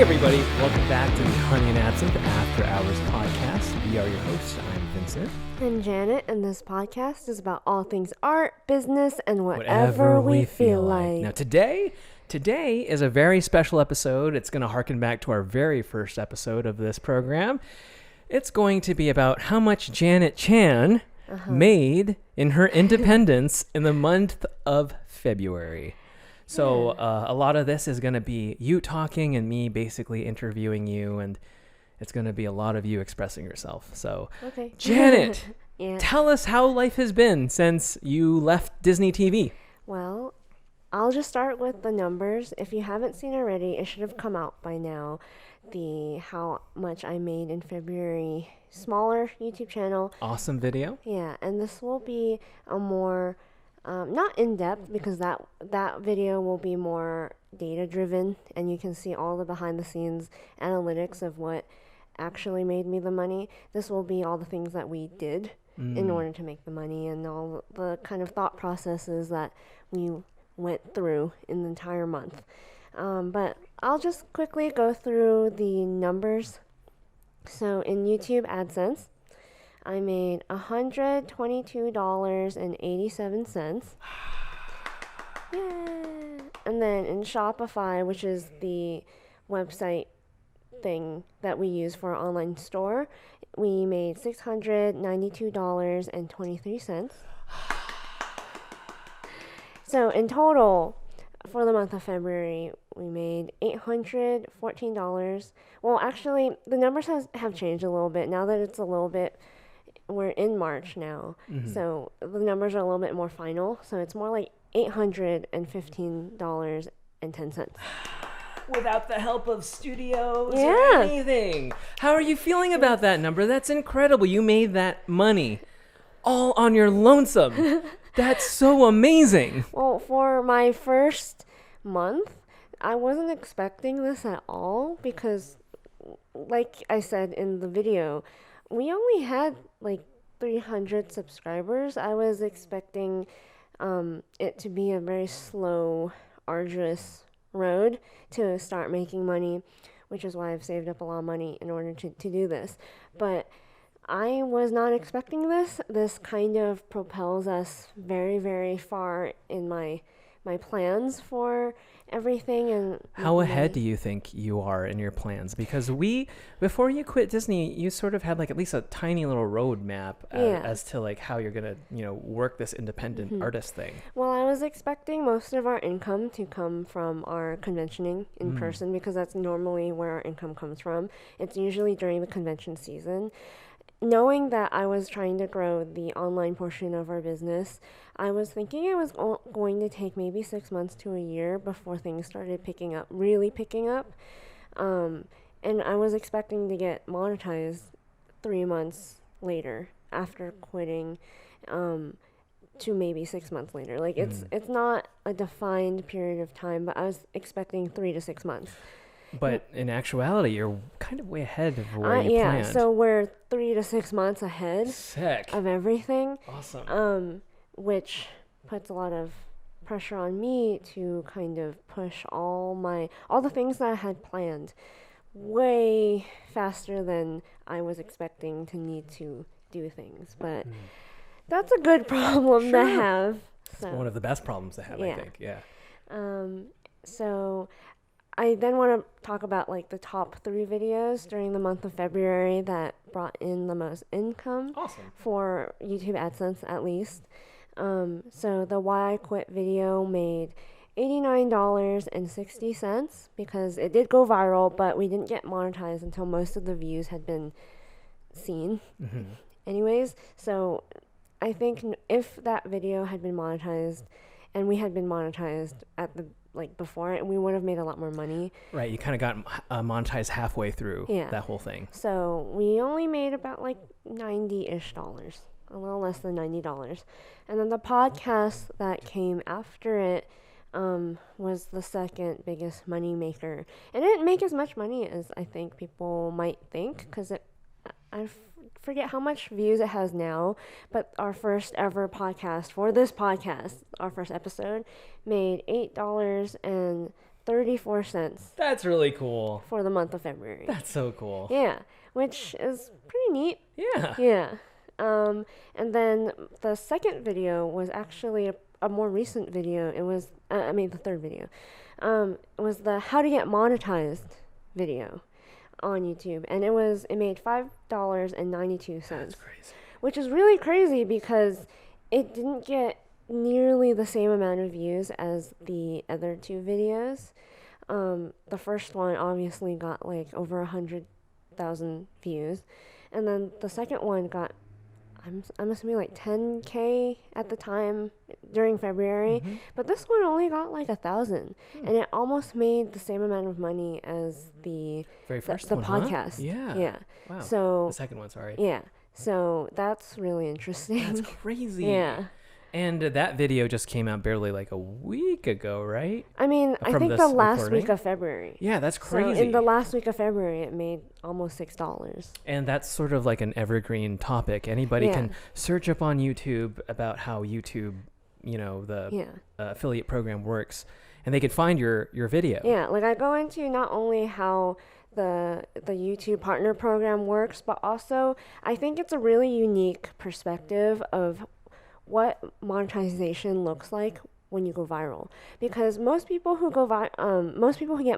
Hey everybody, welcome back to the Honey and Absinthe After Hours podcast. We are your hosts. I'm Vincent. And Janet, and this podcast is about all things art, business, and whatever we feel like. Now today is a very special episode. It's going to harken back to our very first episode of this program. It's going to be about how much Janet Chan made in her independence in the month of February. So a lot of this is going to be you talking and me basically interviewing you, and it's going to be a lot of you expressing yourself. So, okay. Janet, Yeah. tell us how life has been since you left Disney TV. Well, I'll just start with the numbers. If you haven't seen already, it should have come out by now. How much I made in February, smaller YouTube channel. Awesome video. Yeah, and this will be a more not in-depth, because that video will be more data-driven, and you can see all the behind-the-scenes analytics of what actually made me the money. This will be all the things that we did in order to make the money, and all the kind of thought processes that we went through in the entire month. But I'll just quickly go through the numbers. So in YouTube AdSense, I made $122.87. Yeah. And then in Shopify, which is the website thing that we use for our online store, we made $692.23. So in total, for the month of February, we made $814. Well, actually, the numbers have changed a little bit now that it's a little bit. We're in March now, so the numbers are a little bit more final. So it's more like $815.10. Without the help of studios or anything. How are you feeling about that number? That's incredible. You made that money all on your lonesome. That's so amazing. Well, for my first month, I wasn't expecting this at all because, like I said in the video, we only had like 300 subscribers. I was expecting it to be a very slow, arduous road to start making money, which is why I've saved up a lot of money in order to do this. But I was not expecting this. This kind of propels us very, very far in my plans for everything. And how ahead do you think you are in your plans? Because before you quit Disney, you sort of had like at least a tiny little roadmap as to like how you're gonna work this independent artist thing. Well, I was expecting most of our income to come from our conventioning in person, because that's normally where our income comes from. It's usually during the convention season. Knowing that I was trying to grow the online portion of our business, I was thinking it was going to take maybe 6 months to a year before things started really picking up. And I was expecting to get monetized 3 months later after quitting, to maybe 6 months later. Like it's not a defined period of time, but I was expecting 3 to 6 months. But in actuality, you're kind of way ahead of where you planned. So we're 3 to 6 months ahead of everything. Awesome. Which puts a lot of pressure on me to kind of push all the things that I had planned way faster than I was expecting to need to do things. But that's a good problem to have. It's one of the best problems to have, I think. Yeah. So I then want to talk about like the top 3 videos during the month of February that brought in the most income. Awesome. For YouTube AdSense at least. So the Why I Quit video made $89.60 because it did go viral, but we didn't get monetized until most of the views had been seen. Anyways, so I think if that video had been monetized and we had been monetized at the before it, we would have made a lot more money. Right, you kind of got monetized halfway through that whole thing. So we only made about like $90-ish, a little less than $90. And then the podcast that came after it was the second biggest money maker. And it didn't make as much money as I think people might think, because I forget how much views it has now, but our first ever podcast, for this podcast, our first episode, made $8.30 34 cents That's really cool. for the month of February. That's so cool. Yeah, which is pretty neat. Yeah. Yeah. And then the second video was actually a more recent video. It was, the third video. It was the how to get monetized video on YouTube. And it made $5.92. That's crazy. Which is really crazy because it didn't get nearly the same amount of views as the other two videos. The first one obviously got like over 100,000 views. And then the second one got, I'm assuming like 10K at the time during February, but this one only got like 1,000, and it almost made the same amount of money as the very first the one, podcast. Huh? Yeah. Yeah. Wow. So the second one, sorry. Yeah. So that's really interesting. That's crazy. Yeah. And that video just came out barely like a week ago, right? I mean, I From think this the last recording? week of February. Yeah, that's crazy. So in the last week of February, it made almost $6. And that's sort of like an evergreen topic. Anybody Yeah. can search up on YouTube about how YouTube, the affiliate program works, and they could find your video. Yeah, like I go into not only how the YouTube partner program works, but also I think it's a really unique perspective of what monetization looks like when you go viral, because most people who get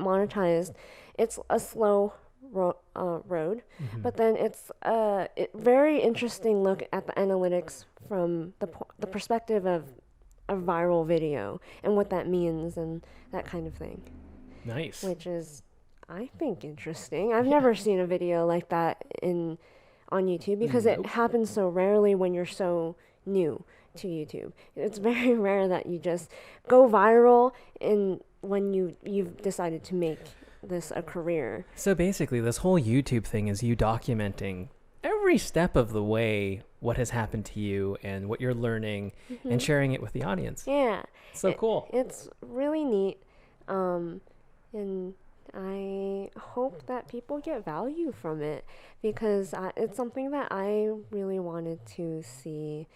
monetized, it's a slow road, but then it's a very interesting look at the analytics from the perspective of a viral video and what that means and that kind of thing. Nice. Which is, I think, interesting. I've never seen a video like that on YouTube because it happens so rarely when you're so new to YouTube. It's very rare that you just go viral when you've decided to make this a career. So basically, this whole YouTube thing is you documenting every step of the way what has happened to you and what you're learning and sharing it with the audience. Yeah. So cool. It's really neat. And I hope that people get value from it because it's something that I really wanted to see.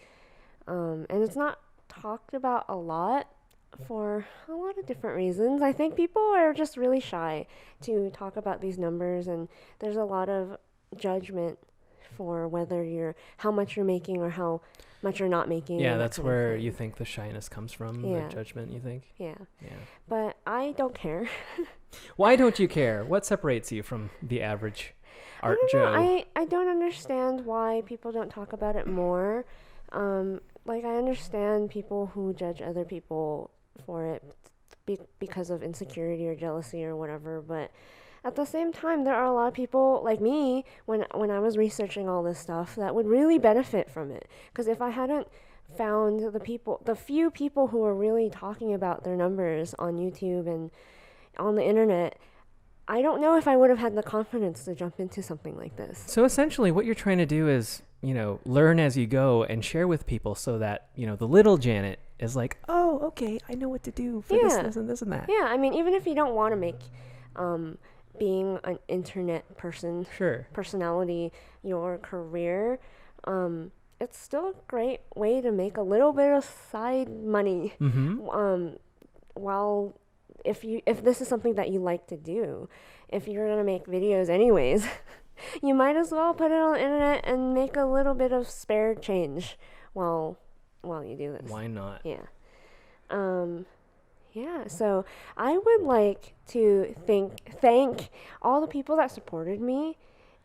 And it's not talked about a lot for a lot of different reasons. I think people are just really shy to talk about these numbers, and there's a lot of judgment for how much you're making or how much you're not making. Yeah, that's where you think the shyness comes from, Yeah. the judgment, you think? Yeah. Yeah. But I don't care. Why don't you care? What separates you from the average Art Joe? I don't understand why people don't talk about it more. Like, I understand people who judge other people for it because of insecurity or jealousy or whatever, but at the same time, there are a lot of people like me, when I was researching all this stuff, that would really benefit from it. Because if I hadn't found the few people who are really talking about their numbers on YouTube and on the internet, I don't know if I would have had the confidence to jump into something like this. So essentially what you're trying to do is, learn as you go and share with people so that, the little Janet is like, oh, okay, I know what to do for this and this and that. Yeah, I mean, even if you don't want to make being an internet personality your career, it's still a great way to make a little bit of side money. While if this is something that you like to do, if you're gonna make videos anyways, you might as well put it on the internet and make a little bit of spare change while you do this. Why not? Yeah. Yeah, so I would like to thank all the people that supported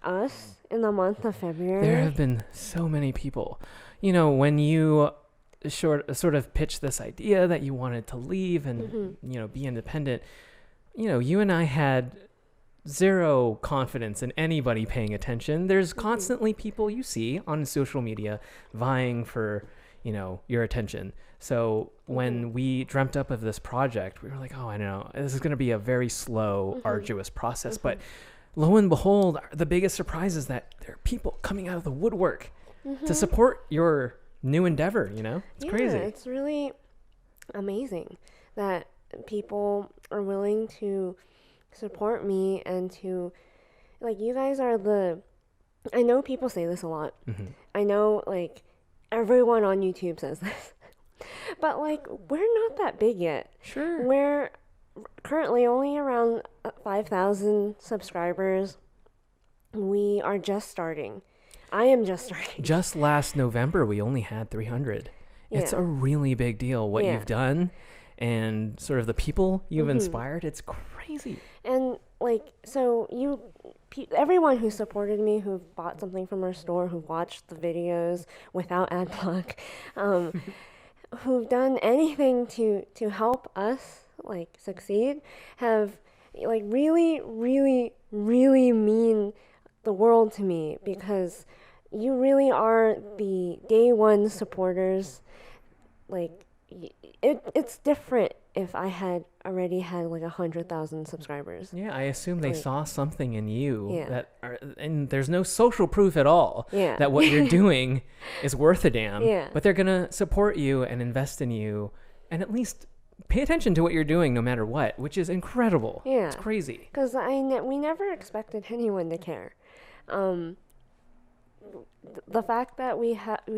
us in the month of February. There have been so many people. When you sort of pitched this idea that you wanted to leave and, be independent, you and I had zero confidence in anybody paying attention. There's constantly people you see on social media vying for, your attention. So when we dreamt up of this project, we were like, oh, I know, this is going to be a very slow, arduous process. But lo and behold, the biggest surprise is that there are people coming out of the woodwork to support your new endeavor, It's crazy. It's really amazing that people are willing to support me and to, like, you guys are I know people say this a lot. I know, like, everyone on YouTube says this. But, like, we're not that big yet. Sure. We're currently only around 5,000 subscribers. We are just starting. I am just starting. Just last November, we only had 300. It's a really big deal what you've done and sort of the people you've inspired. It's crazy. And like, so everyone who supported me, who bought something from our store, who watched the videos without ad block, who've done anything to help us like succeed, have like really, really, really mean the world to me, because you really are the day one supporters. Like, it's different if I had already had like 100,000 subscribers. Yeah, I assume they saw something in you and there's no social proof at all that what you're doing is worth a damn. But they're gonna support you and invest in you and at least pay attention to what you're doing no matter what, which is incredible. It's crazy. Because we never expected anyone to care. The fact that we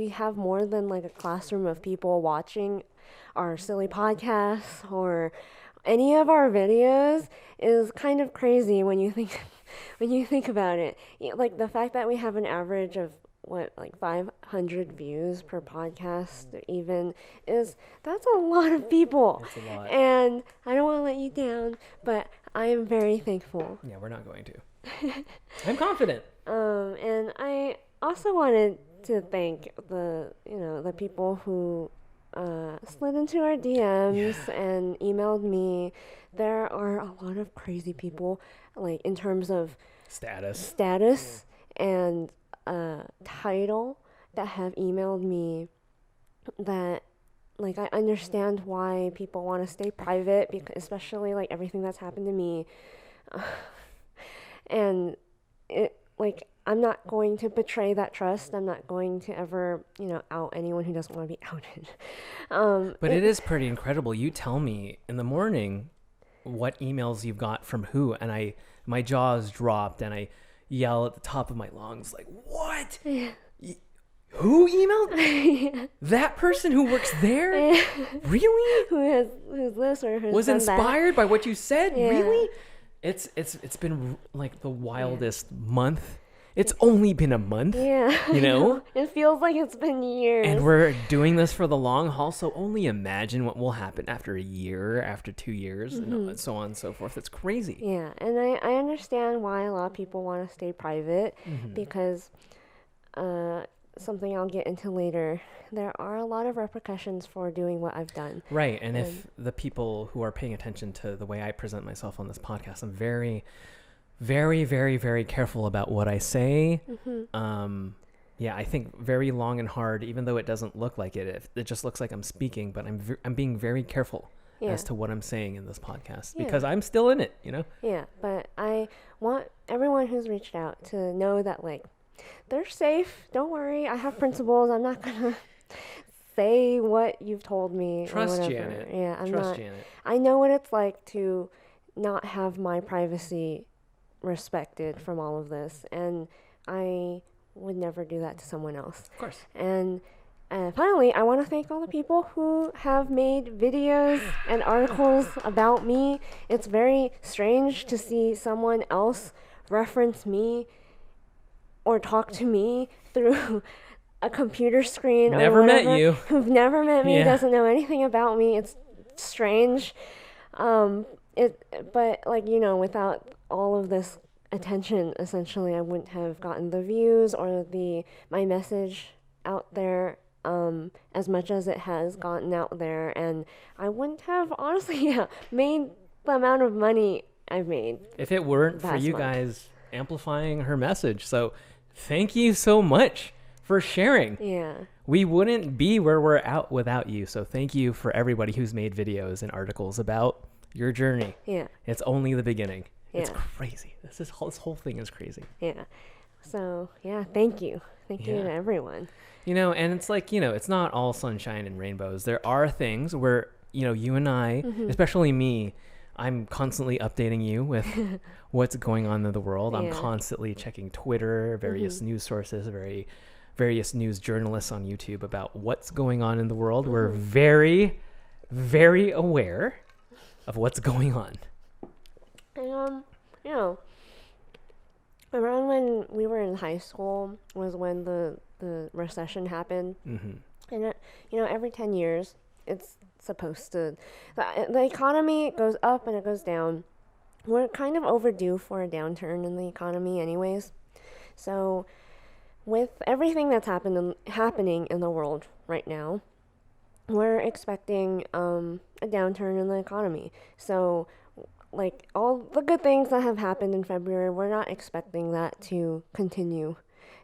have more than like a classroom of people watching our silly podcasts or any of our videos is kind of crazy when you think about it. Like the fact that we have an average of like 500 views per podcast even that's a lot of people. That's a lot. And I don't want to let you down, but I am very thankful. Yeah, we're not going to. I'm confident. And I also wanted to thank the people who slid into our DMs and emailed me. There are a lot of crazy people, like in terms of status and title, that have emailed me that, like, I understand why people want to stay private, because especially like everything that's happened to me. And it, like, I'm not going to betray that trust. I'm not going to ever, out anyone who doesn't want to be outed. But it is pretty incredible. You tell me in the morning what emails you've got from who, and my jaws dropped and I yell at the top of my lungs, like, what? Who emailed? That person who works there? Really? Who's this or who's was inspired by what you said? Yeah. Really? It's been like the wildest month. It's only been a month. Yeah. It feels like it's been years. And we're doing this for the long haul, so only imagine what will happen after a year, after 2 years, and so on and so forth. It's crazy. Yeah, and I understand why a lot of people want to stay private, because something I'll get into later, there are a lot of repercussions for doing what I've done. Right, and if the people who are paying attention to the way I present myself on this podcast, I'm very, very, very, very careful about what I say. I think very long and hard, even though it doesn't look like it. It just looks like I'm speaking, but I'm being very careful as to what I'm saying in this podcast, because I'm still in it, Yeah, but I want everyone who's reached out to know that, like, they're safe. Don't worry. I have principles. I'm not going to say what you've told me. Trust or whatever. Janet. Yeah, Trust Janet. I know what it's like to not have my privacy respected from all of this, and I would never do that to someone else. Of course. And finally, I want to thank all the people who have made videos and articles about me. It's very strange to see someone else reference me or talk to me through a computer screen. Never or whatever, met you. Who've never met me, doesn't know anything about me. It's strange. But like, without all of this attention, essentially, I wouldn't have gotten the views or my message out there as much as it has gotten out there, and I wouldn't have honestly made the amount of money I've made if it weren't for you guys amplifying her message. So thank you so much for sharing. Yeah. We wouldn't be where we're at without you. So thank you for everybody who's made videos and articles about your journey. Yeah. It's only the beginning. Yeah. It's crazy. This whole thing is crazy. Yeah. So, thank you. Thank you to everyone. And it's like, it's not all sunshine and rainbows. There are things where, you and I, especially me, I'm constantly updating you with what's going on in the world. I'm constantly checking Twitter, various news sources, various news journalists on YouTube about what's going on in the world. We're very, very aware of what's going on. And, you know, around when we were in high school was when the recession happened. Mm-hmm. And, you know, every 10 years, it's supposed to, the economy goes up and it goes down. We're kind of overdue for a downturn in the economy anyways. So with everything that's happening in the world right now, we're expecting a downturn in the economy. So like all the good things that have happened in February, we're not expecting that to continue,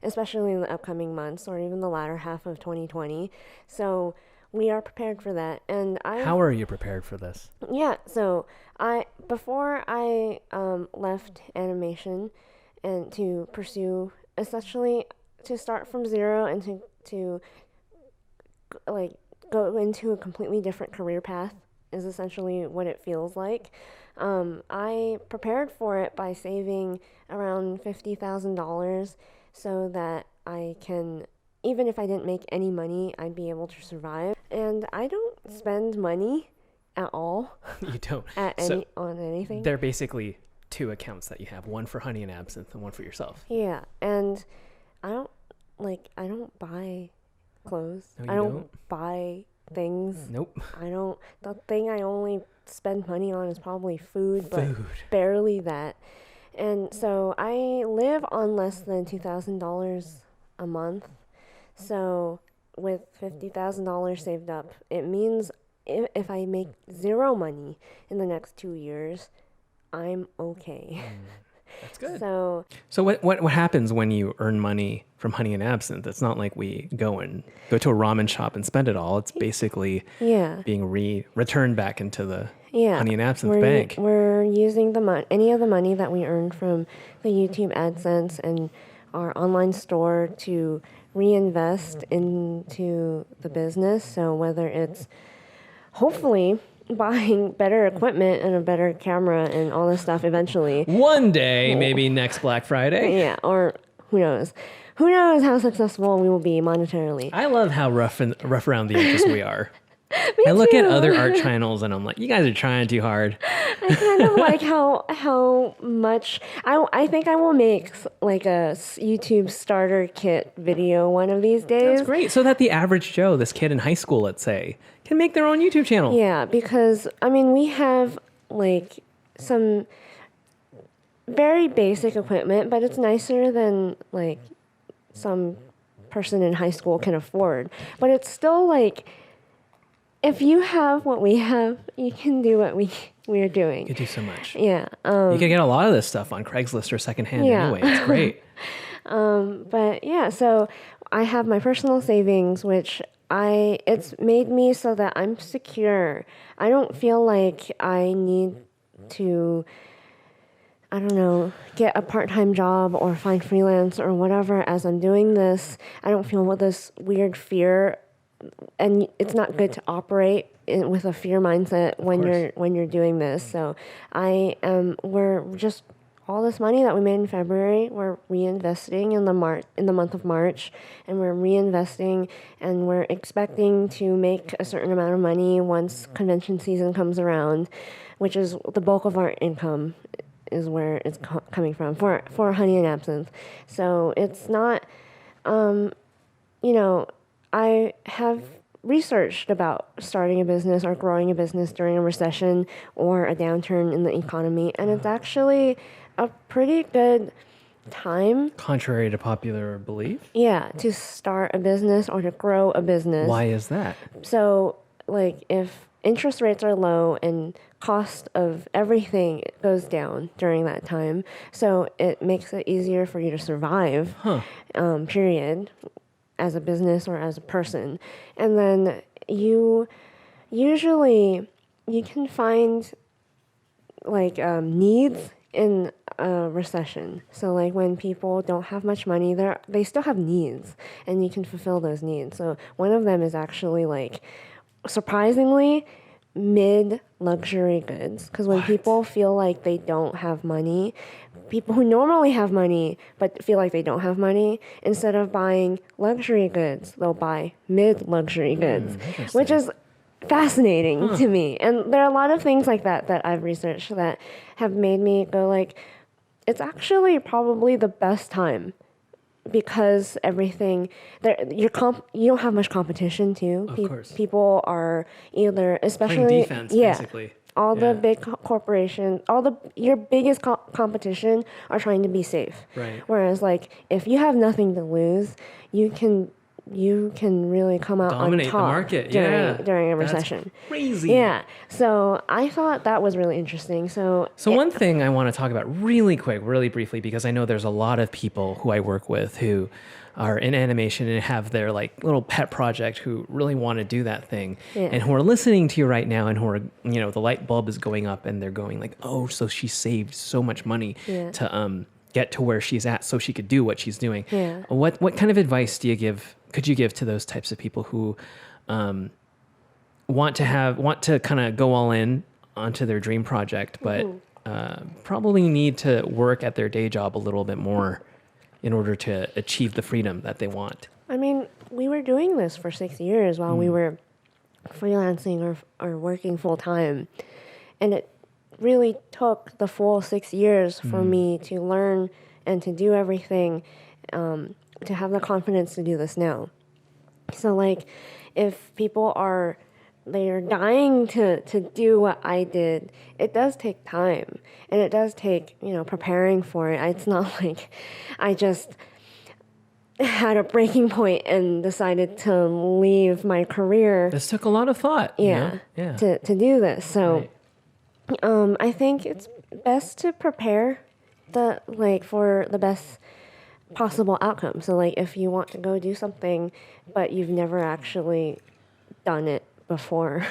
especially in the upcoming months or even the latter half of 2020. So we are prepared for that. And How are you prepared for this? Yeah, so before I left animation and to pursue, essentially to start from zero and to like go into a completely different career path is essentially what it feels like. I prepared for it by saving around $50,000 so that I can, even if I didn't make any money, I'd be able to survive. And I don't spend money at all. You don't? On anything. They're basically two accounts that you have, one for Honey and Absinthe and one for yourself. Yeah, and I don't buy clothes. No, I don't buy things. Nope. The thing I only spend money on is probably food, but barely that. And so I live on less than $2,000 a month. So with $50,000 saved up, it means if I make zero money in the next 2 years, I'm okay. That's good. So what happens when you earn money from Honey and Absinthe? It's not like we go to a ramen shop and spend it all. It's basically being returned back into the Honey and Absinthe bank. We're using any of the money that we earned from the YouTube AdSense and our online store to reinvest into the business. So whether it's hopefully buying better equipment and a better camera and all this stuff eventually. One day, maybe next Black Friday. Yeah, or who knows? Who knows how successful we will be monetarily. I love how rough around the edges we are. I look at other art channels and I'm like, you guys are trying too hard. I kind of like how much I think I will make like a YouTube starter kit video one of these days. That's great. So that the average Joe, this kid in high school, let's say, can make their own YouTube channel. Yeah, because I mean we have like some very basic equipment, but it's nicer than like some person in high school can afford. But it's still like, if you have what we have, you can do what we are doing. You can do so much. Yeah. You can get a lot of this stuff on Craigslist or secondhand anyway. It's great. But yeah, so I have my personal savings, which it's made me so that I'm secure. I don't feel like I need to, I don't know, get a part-time job or find freelance or whatever as I'm doing this. I don't feel this weird fear. And it's not good to operate with a fear mindset when you're doing this. So we're just all this money that we made in February, we're reinvesting in the month of March, and we're reinvesting, and we're expecting to make a certain amount of money once convention season comes around, which is the bulk of our income is where it's coming from for Honey and Absinthe. So it's not, I have researched about starting a business or growing a business during a recession or a downturn in the economy, and it's actually a pretty good time. Contrary to popular belief? Yeah, to start a business or to grow a business. Why is that? So, like, if interest rates are low and cost of everything goes down during that time, so it makes it easier for you to survive, period, as a business or as a person. And then you can find like needs in a recession. So like when people don't have much money, they still have needs, and you can fulfill those needs. So one of them is actually like, surprisingly, mid-luxury goods. Because when people feel like they don't have money, people who normally have money but feel like they don't have money, instead of buying luxury goods, they'll buy mid-luxury goods, which is fascinating to me. And there are a lot of things like that I've researched that have made me go like, it's actually probably the best time because everything there, you don't have much competition too. Of course. People are either, especially playing defense, basically. All the big corporations, your biggest competition are trying to be safe. Right. Whereas like if you have nothing to lose, you can really come out Dominate on top the market. during a That's recession. crazy. Yeah. So I thought that was really interesting. So one thing I want to talk about really quick, really briefly, because I know there's a lot of people who I work with who are in animation and have their like little pet project who really want to do that thing and who are listening to you right now and who are, the light bulb is going up and they're going like, oh, so she saved so much money to get to where she's at so she could do what she's doing. Yeah. What kind of advice could you give to those types of people who want to kind of go all in onto their dream project, but probably need to work at their day job a little bit more in order to achieve the freedom that they want? I mean, we were doing this for 6 years while we were freelancing or working full time. And it really took the full 6 years for me to learn and to do everything, to have the confidence to do this now. So like if people they're dying to do what I did, it does take time and it does take, preparing for it. It's not like I just had a breaking point and decided to leave my career. This took a lot of thought. To do this. So I think it's best to prepare for the best possible outcome. So like if you want to go do something but you've never actually done it before,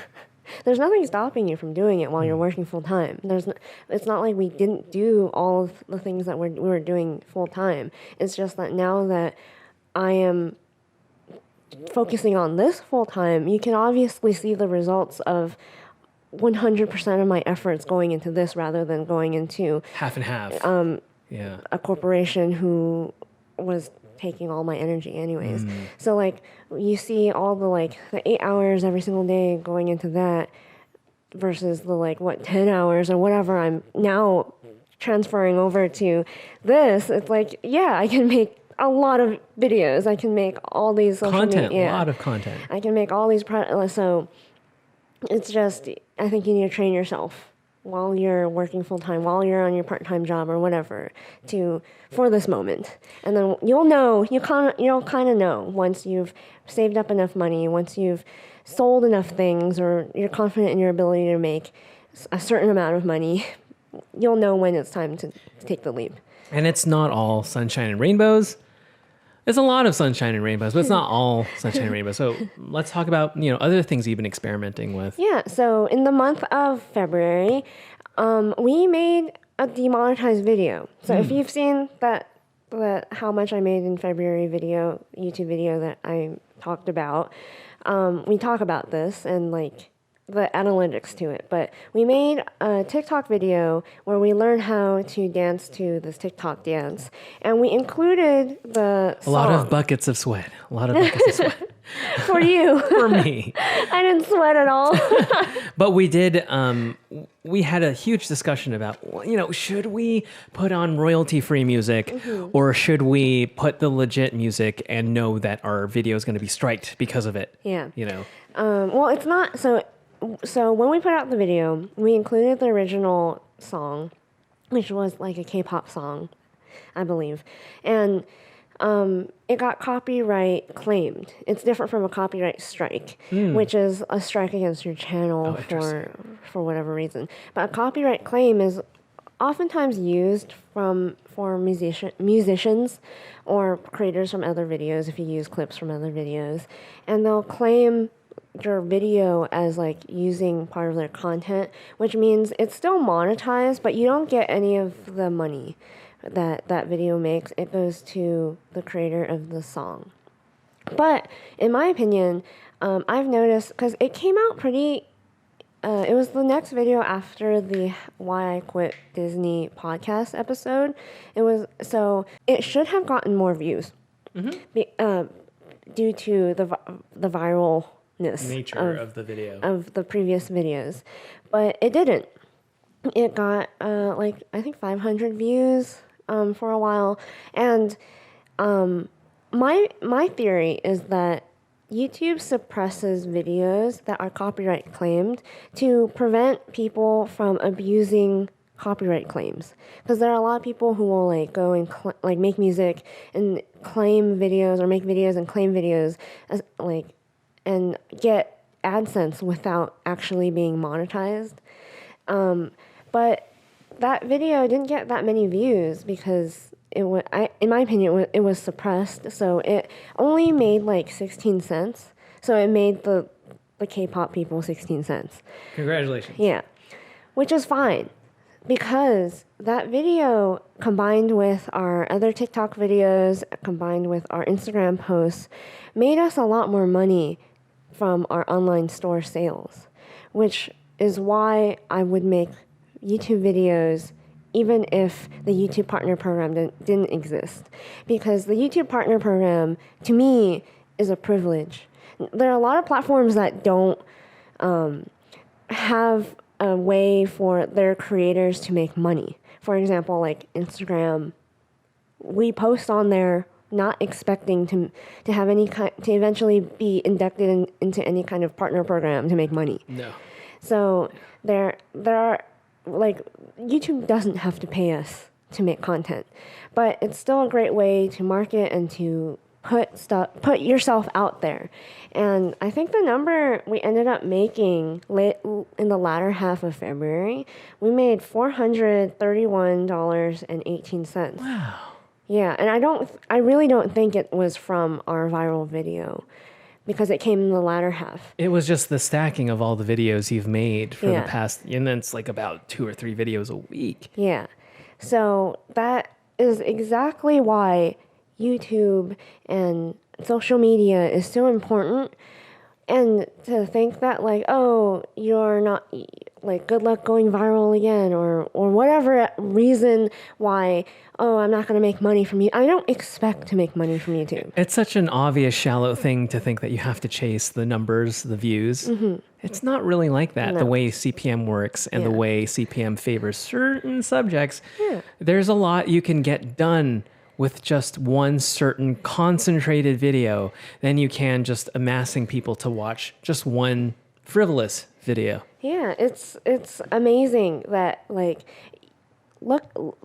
there's nothing stopping you from doing it while you're working full time. It's not like we didn't do all of the things that we were doing full time. It's just that now that I am focusing on this full time, you can obviously see the results of 100% of my efforts going into this rather than going into half and half. A corporation who was taking all my energy anyways. So like you see all the 8 hours every single day going into that versus the 10 hours or whatever I'm now transferring over to this. It's like, I can make a lot of videos. I can make all these social content, media. A lot of content. I can make all these so it's just, I think you need to train yourself while you're working full time, while you're on your part-time job or whatever, for this moment. And then you'll kind of know once you've saved up enough money, once you've sold enough things, or you're confident in your ability to make a certain amount of money, you'll know when it's time to take the leap. And it's not all sunshine and rainbows. There's a lot of sunshine and rainbows, but it's not all sunshine and rainbows. So let's talk about, other things you've been experimenting with. Yeah. So in the month of February, we made a demonetized video. So if you've seen that how much I made in February YouTube video that I talked about, we talk about this and the analytics to it. But we made a TikTok video where we learned how to dance to this TikTok dance. And we included the song. A lot of buckets of sweat. For you. For me. I didn't sweat at all. But we did, we had a huge discussion about, should we put on royalty-free music or should we put the legit music and know that our video is going to be striked because of it? Yeah. Well, it's not... So when we put out the video, we included the original song, which was a K-pop song, I believe. And it got copyright claimed. It's different from a copyright strike, which is a strike against your channel for whatever reason. But a copyright claim is oftentimes used for musicians or creators from other videos if you use clips from other videos. And they'll claim your video as using part of their content, which means it's still monetized, but you don't get any of the money that video makes. It goes to the creator of the song. But in my opinion, I've noticed, because it came out pretty, it was the next video after the Why I Quit Disney podcast episode. It should have gotten more views due to the viral nature of the video. Of the previous videos. But it didn't. It got like I think 500 views for a while, and my theory is that YouTube suppresses videos that are copyright claimed to prevent people from abusing copyright claims, because there are a lot of people who will like go and like make music and claim videos, or make videos and claim videos as like and get AdSense without actually being monetized. But that video didn't get that many views because in my opinion, it was suppressed. So it only made like 16 cents. So it made the K-pop people 16 cents. Congratulations. Yeah, which is fine, because that video combined with our other TikTok videos, combined with our Instagram posts, made us a lot more money from our online store sales, which is why I would make YouTube videos even if the YouTube Partner Program didn't exist. Because the YouTube Partner Program, to me, is a privilege. There are a lot of platforms that don't have a way for their creators to make money. For example, like Instagram, we post on there not expecting to have any kind, to eventually be inducted into any kind of partner program to make money. No. So there are, like, YouTube doesn't have to pay us to make content, but it's still a great way to market and to put yourself out there. And I think the number we ended up making in the latter half of February, we made $431.18. Wow. Yeah, and I really don't think it was from our viral video, because it came in the latter half. It was just the stacking of all the videos you've made for the past, and then it's like about 2 or 3 videos a week. Yeah. So that is exactly why YouTube and social media is so important. And to think that, like, oh, you're not, like, good luck going viral again, or whatever reason why, oh, I'm not going to make money from you. I don't expect to make money from YouTube. It's such an obvious, shallow thing to think that you have to chase the numbers, the views. Mm-hmm. It's not really like that. No. The way CPM works and the way CPM favors certain subjects, there's a lot you can get done with just one certain concentrated video than you can just amassing people to watch just one frivolous video. Yeah, it's amazing that, like,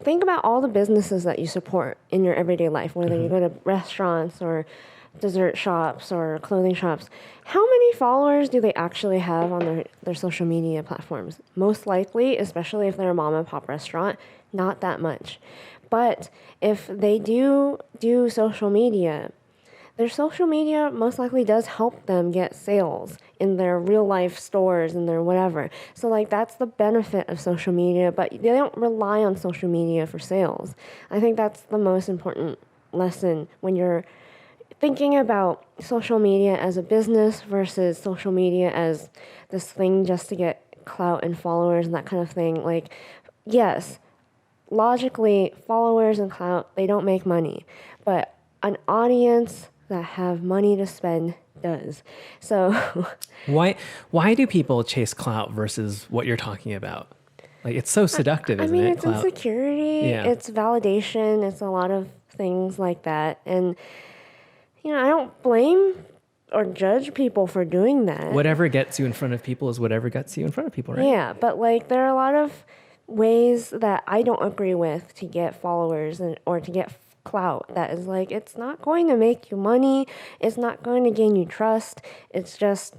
think about all the businesses that you support in your everyday life, whether you go to restaurants or dessert shops or clothing shops. How many followers do they actually have on their social media platforms? Most likely, especially if they're a mom and pop restaurant, not that much. But if they do social media, their social media most likely does help them get sales in their real life stores and their whatever. So, like, that's the benefit of social media, but they don't rely on social media for sales. I think that's the most important lesson when you're thinking about social media as a business versus social media as this thing just to get clout and followers and that kind of thing. Like, yes, logically, followers and clout, they don't make money, but an audience that have money to spend does. So why do people chase clout versus what you're talking about? Like, it's so seductive, isn't it? It's clout. Insecurity, it's validation, it's a lot of things like that. And, you know, I don't blame or judge people for doing that. Whatever gets you in front of people is whatever gets you in front of people, right? Yeah, but, like, there are a lot of ways that I don't agree with to get followers or to get clout that is, like, it's not going to make you money, it's not going to gain you trust, it's just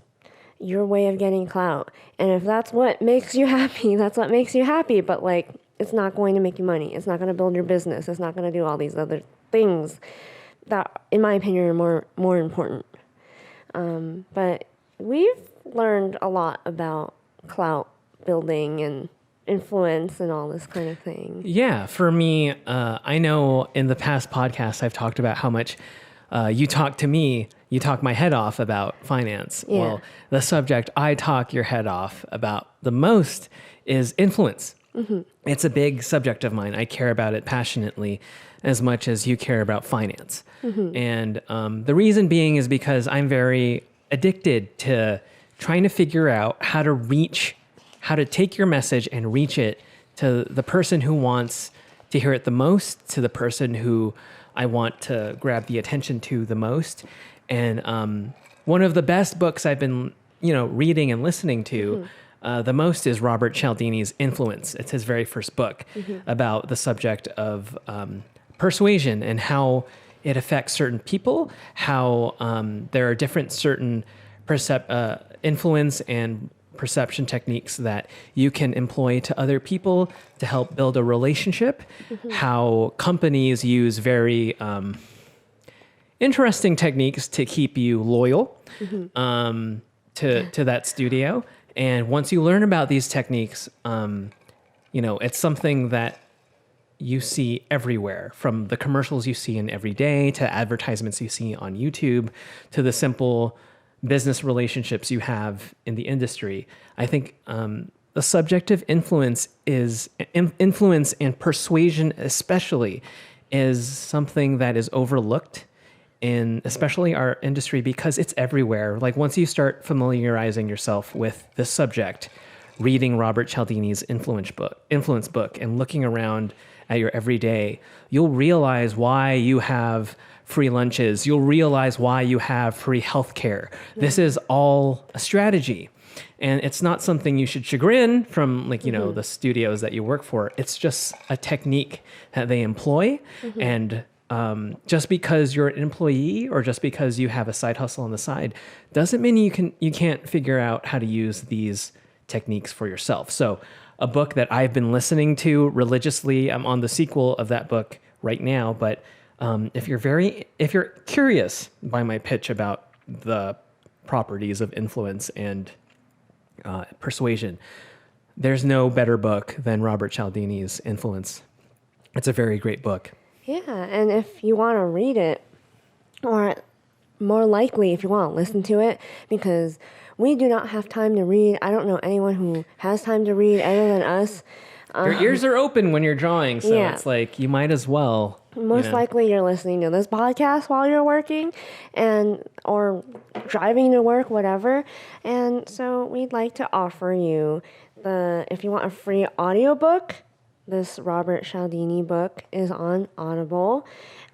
your way of getting clout. And if that's what makes you happy, that's what makes you happy, but, like, it's not going to make you money, it's not going to build your business, it's not going to do all these other things that, in my opinion, are more important. But we've learned a lot about clout building and influence and all this kind of thing. Yeah, for me, I know in the past podcasts I've talked about how much you talk my head off about finance. Yeah. Well, the subject I talk your head off about the most is influence. Mm-hmm. It's a big subject of mine. I care about it passionately as much as you care about finance. Mm-hmm. And the reason being is because I'm very addicted to trying to figure out how to take your message and reach it to the person who wants to hear it the most, to the person who I want to grab the attention to the most. And one of the best books I've been, reading and listening to the most is Robert Cialdini's Influence. It's his very first book about the subject of persuasion and how it affects certain people, how there are different certain influence and perception techniques that you can employ to other people to help build a relationship, how companies use very interesting techniques to keep you loyal to that studio. And once you learn about these techniques, it's something that you see everywhere, from the commercials you see in every day to advertisements you see on YouTube to the simple business relationships you have in the industry. I think the subject of influence and persuasion especially is something that is overlooked in especially our industry because it's everywhere. Like once you start familiarizing yourself with this subject, reading Robert Cialdini's Influence book and looking around at your everyday, you'll realize why you have free lunches. You'll realize why you have free healthcare. This is all a strategy. And it's not something you should chagrin from the studios that you work for. It's just a technique that they employ. And just because you're an employee or just because you have a side hustle on the side doesn't mean you can't figure out how to use these techniques for yourself. So a book that I've been listening to religiously, I'm on the sequel of that book right now, but if you're curious by my pitch about the properties of influence and persuasion, there's no better book than Robert Cialdini's Influence. It's a very great book. Yeah, and if you want to read it, or more likely if you want to listen to it, because we do not have time to read. I don't know anyone who has time to read other than us. Your ears are open when you're drawing, so it's like you might as well. Most likely you're listening to this podcast while you're working or driving to work, whatever. And so we'd like to offer you if you want a free audiobook, this Robert Cialdini book is on Audible.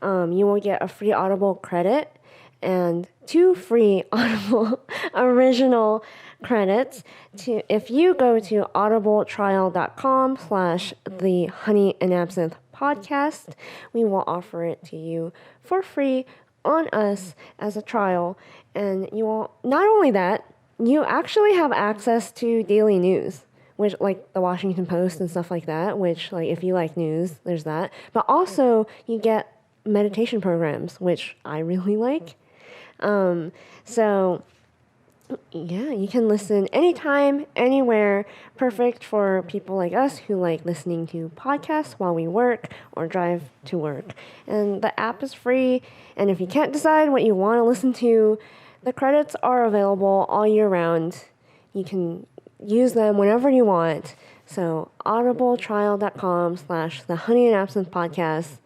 You will get a free Audible credit and 2 free Audible original credits if you go to audibletrial.com/the Honey and Absinthe podcast. We will offer it to you for free on us as a trial. And you will, not only that, you actually have access to daily news, which like the Washington Post and stuff like that, which like if you like news, there's that. But also you get meditation programs, which I really like. So yeah, you can listen anytime, anywhere. Perfect for people like us who like listening to podcasts while we work or drive to work. And the app is free. And if you can't decide what you want to listen to, the credits are available all year round. You can use them whenever you want. So audibletrial.com/the Honey and Absinthe podcast.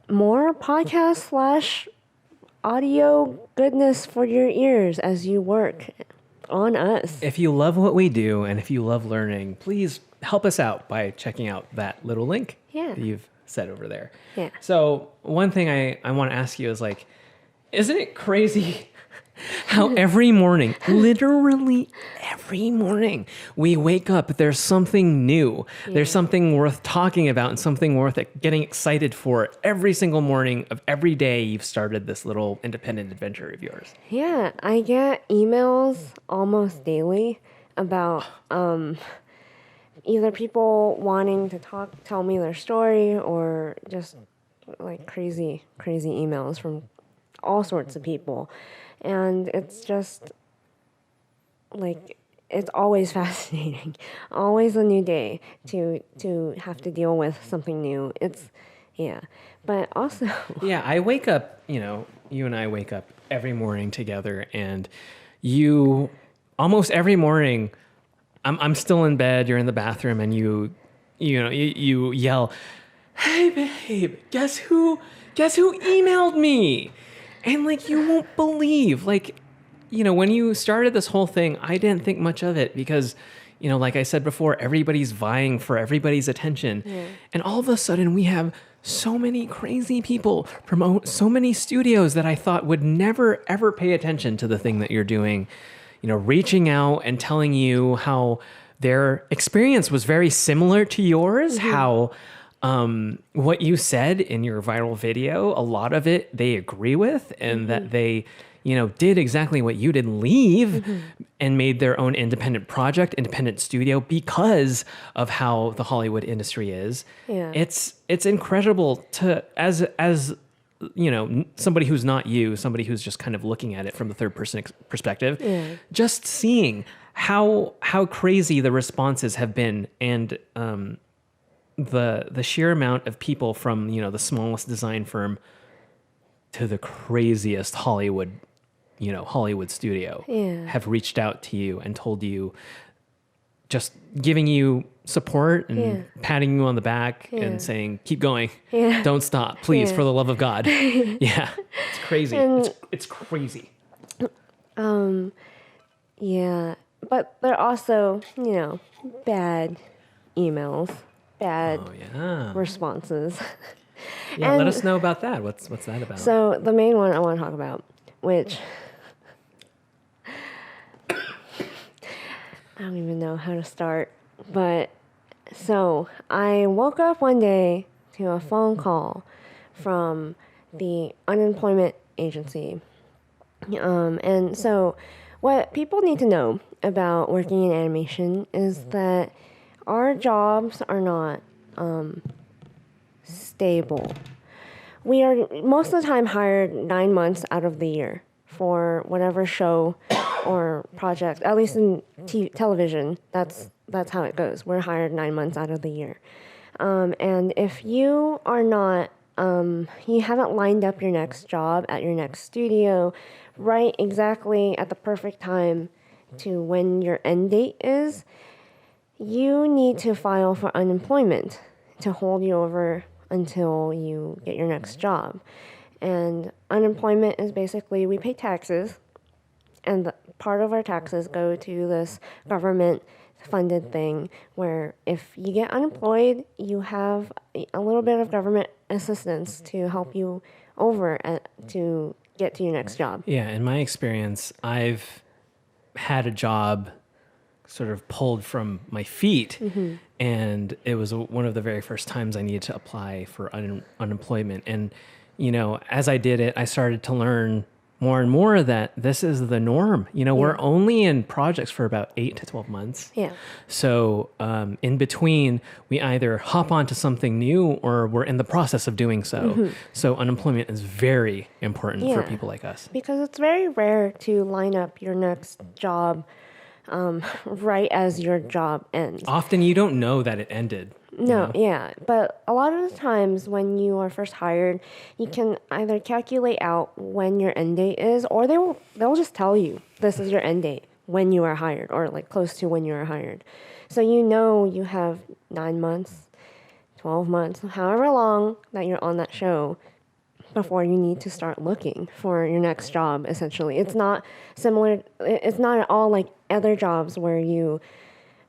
More podcast / audio goodness for your ears as you work on us. If you love what we do and if you love learning, please help us out by checking out that little link that you've set over there. Yeah. So one thing I want to ask you is like, isn't it crazy how every morning, literally every morning, we wake up, there's something new. Yeah. There's something worth talking about and something worth getting excited for every single morning of every day you've started this little independent adventure of yours. Yeah, I get emails almost daily about either people wanting to tell me their story or just like crazy emails from all sorts of people. And it's just like, it's always fascinating, always a new day to have to deal with something new. But also. Yeah, I wake up, you and I wake up every morning together, and almost every morning, I'm still in bed, you're in the bathroom, and you yell, "Hey babe, guess who emailed me?" And like, you won't believe, like, when you started this whole thing, I didn't think much of it because, like I said before, everybody's vying for everybody's attention. Yeah. And all of a sudden we have so many crazy people promote so many studios that I thought would never, ever pay attention to the thing that you're doing, reaching out and telling you how their experience was very similar to yours, how what you said in your viral video, a lot of it they agree with, and that they, did exactly what you did, leave and made their own independent project, independent studio because of how the Hollywood industry is. Yeah. It's incredible to, as somebody who's not you, somebody who's just kind of looking at it from the third person perspective, just seeing how crazy the responses have been, and the sheer amount of people from the smallest design firm to the craziest Hollywood studio have reached out to you and told you, just giving you support and patting you on the back and saying, keep going, don't stop, please, for the love of God. It's crazy. It's crazy. But there are also, bad emails, bad responses. Let us know about that. What's that about? So the main one I want to talk about, which I don't even know how to start, but so I woke up one day to a phone call from the unemployment agency. And so what people need to know about working in animation is that our jobs are not stable. We are most of the time hired 9 months out of the year for whatever show or project, at least in television. That's how it goes. We're hired 9 months out of the year. And if you are not, you haven't lined up your next job at your next studio right exactly at the perfect time to when your end date is, you need to file for unemployment to hold you over until you get your next job. And unemployment is basically, we pay taxes, and part of our taxes go to this government-funded thing where if you get unemployed, you have a little bit of government assistance to help you over to get to your next job. Yeah, in my experience, I've had a job sort of pulled from my feet, and it was one of the very first times I needed to apply for unemployment. And as I did it, I started to learn more and more that this is the norm. We're only in projects for about 8 to 12 months. Yeah. So in between, we either hop onto something new or we're in the process of doing so. So unemployment is very important for people like us. Because it's very rare to line up your next job right as your job ends. Often you don't know that it ended. No, but a lot of the times when you are first hired, you can either calculate out when your end date is, or they'll just tell you this is your end date when you are hired, or like close to when you are hired. So you have 9 months, 12 months, however long that you're on that show before you need to start looking for your next job, essentially. It's not similar, it's not at all like other jobs where you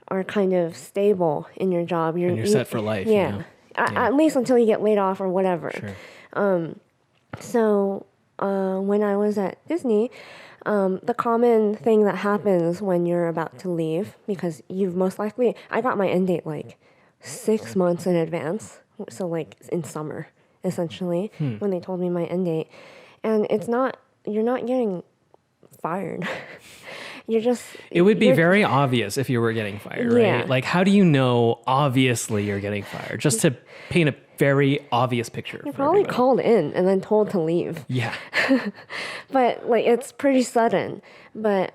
are kind of stable in your job. You're set for life. Yeah. At least until you get laid off or whatever. Sure. So when I was at Disney, the common thing that happens when you're about to leave, because you've most likely, I got my end date like 6 months in advance. So like in summer, essentially, when they told me my end date. And you're not getting fired. It would be very obvious if you were getting fired, right? Yeah. Like, how do you know obviously you're getting fired? Just to paint a very obvious picture. You're probably called in and then told to leave. Yeah. But like, it's pretty sudden. But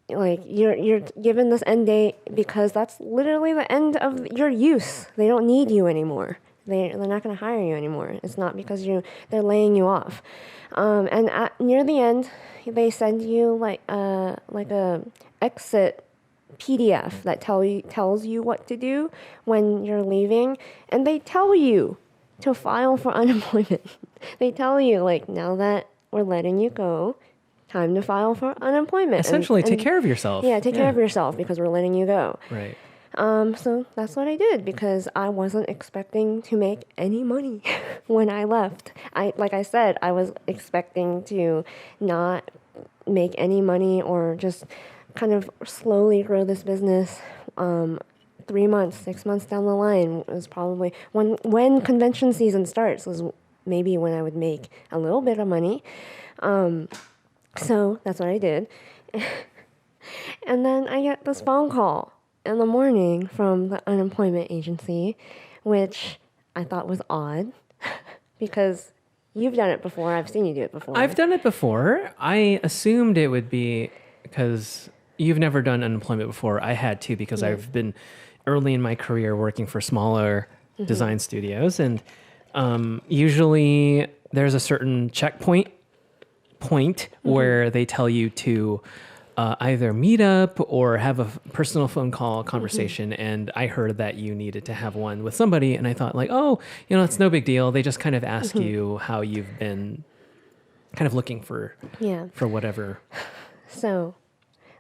like you're given this end date because that's literally the end of your use. They don't need you anymore. They're not going to hire you anymore. It's not because they're laying you off. And near the end, they send you like a exit PDF that tells you what to do when you're leaving, and they tell you to file for unemployment. They tell you like, now that we're letting you go, time to file for unemployment. Essentially, take care of yourself. Yeah, take care of yourself because we're letting you go. Right. So that's what I did because I wasn't expecting to make any money when I left. Like I said, I was expecting to not make any money or just kind of slowly grow this business. 3 months, 6 months down the line was probably when convention season starts was maybe when I would make a little bit of money. So that's what I did. And then I get this phone call in the morning from the unemployment agency, which I thought was odd because you've done it before. I've seen you do it before. I've done it before. I assumed it would be because you've never done unemployment before. I had to because I've been early in my career working for smaller design studios. And usually there's a certain checkpoint where they tell you to either meet up or have a personal phone call conversation. And I heard that you needed to have one with somebody. And I thought like, oh, it's no big deal. They just kind of ask you how you've been kind of looking for whatever. So,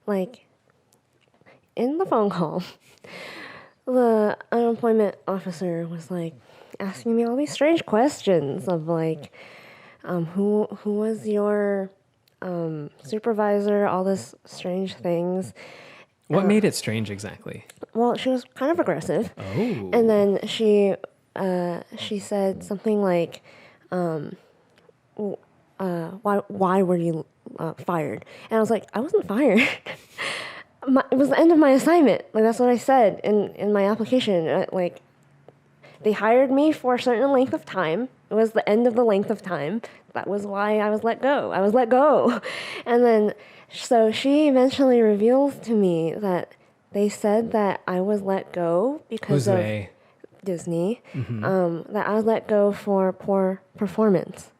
like, in the phone call, the unemployment officer was like asking me all these strange questions of like, who was your supervisor, all this strange things. What made it strange exactly? Well, she was kind of aggressive. Oh. And then she said something like, why were you fired? And I was like, I wasn't fired. It was the end of my assignment. Like, that's what I said in my application. Like, they hired me for a certain length of time. It was the end of the length of time. That was why I was let go. I was let go. And then, so she eventually reveals to me that they said that I was let go because of Disney. That I was let go for poor performance.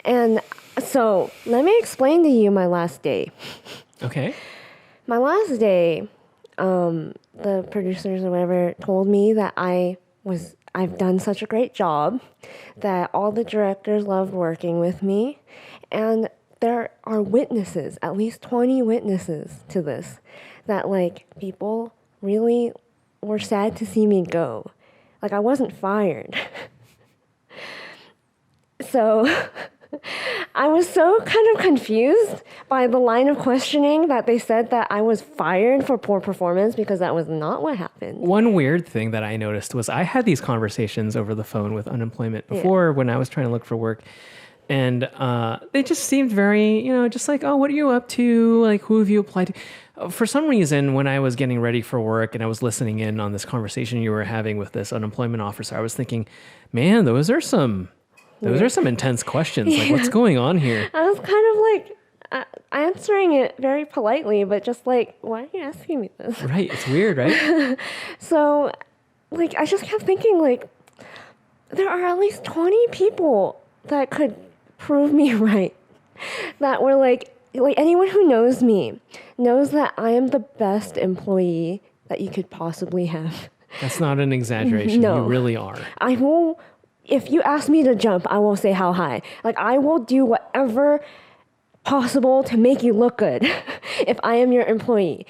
And so, let me explain to you my last day. Okay. My last day, the producers or whatever told me that I've done such a great job, that all the directors loved working with me, and there are witnesses, at least 20 witnesses to this, that like people really were sad to see me go. Like I wasn't fired. So I was so kind of confused by the line of questioning that they said that I was fired for poor performance because that was not what happened. One weird thing that I noticed was I had these conversations over the phone with unemployment before when I was trying to look for work. And they just seemed very, just like, oh, what are you up to? Like, who have you applied to? For some reason, when I was getting ready for work and I was listening in on this conversation you were having with this unemployment officer, I was thinking, man, those are some intense questions. Like, what's going on here? I was kind of like answering it very politely, but just like, why are you asking me this? Right. It's weird, right? So, like, I just kept thinking, like, there are at least 20 people that could prove me right. That were like anyone who knows me knows that I am the best employee that you could possibly have. That's not an exaggeration. No. You really are. I will, if you ask me to jump, I will say how high. Like, I will do whatever possible to make you look good if I am your employee.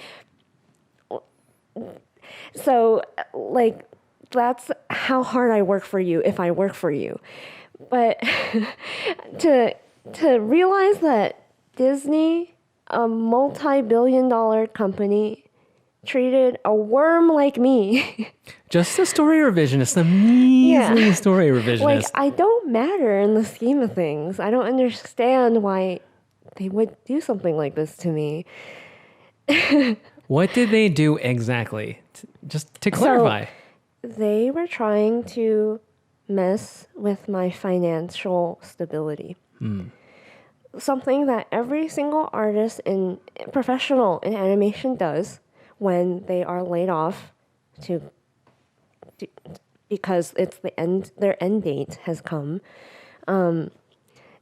So, like, that's how hard I work for you if I work for you. But to realize that Disney, a multi-billion-dollar company, treated a worm like me. Just a story revisionist, a measly story revisionist. Like, I don't matter in the scheme of things. I don't understand why they would do something like this to me. What did they do exactly? Just to clarify. So, they were trying to mess with my financial stability. Something that every single artist professional in animation does when they are laid off because it's their end date has come.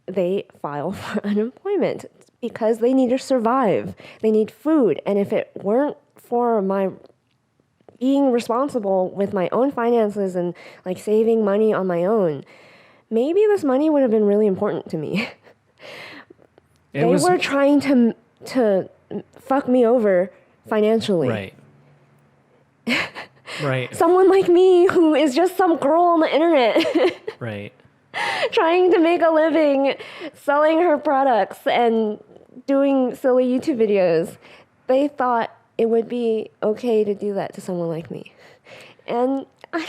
They file for unemployment because they need to survive. They need food. And if it weren't for my being responsible with my own finances and like saving money on my own, maybe this money would have been really important to me. They were trying to fuck me over financially. Right. Right. Someone like me who is just some girl on the internet. Right. Trying to make a living selling her products and doing silly YouTube videos. They thought it would be okay to do that to someone like me. And I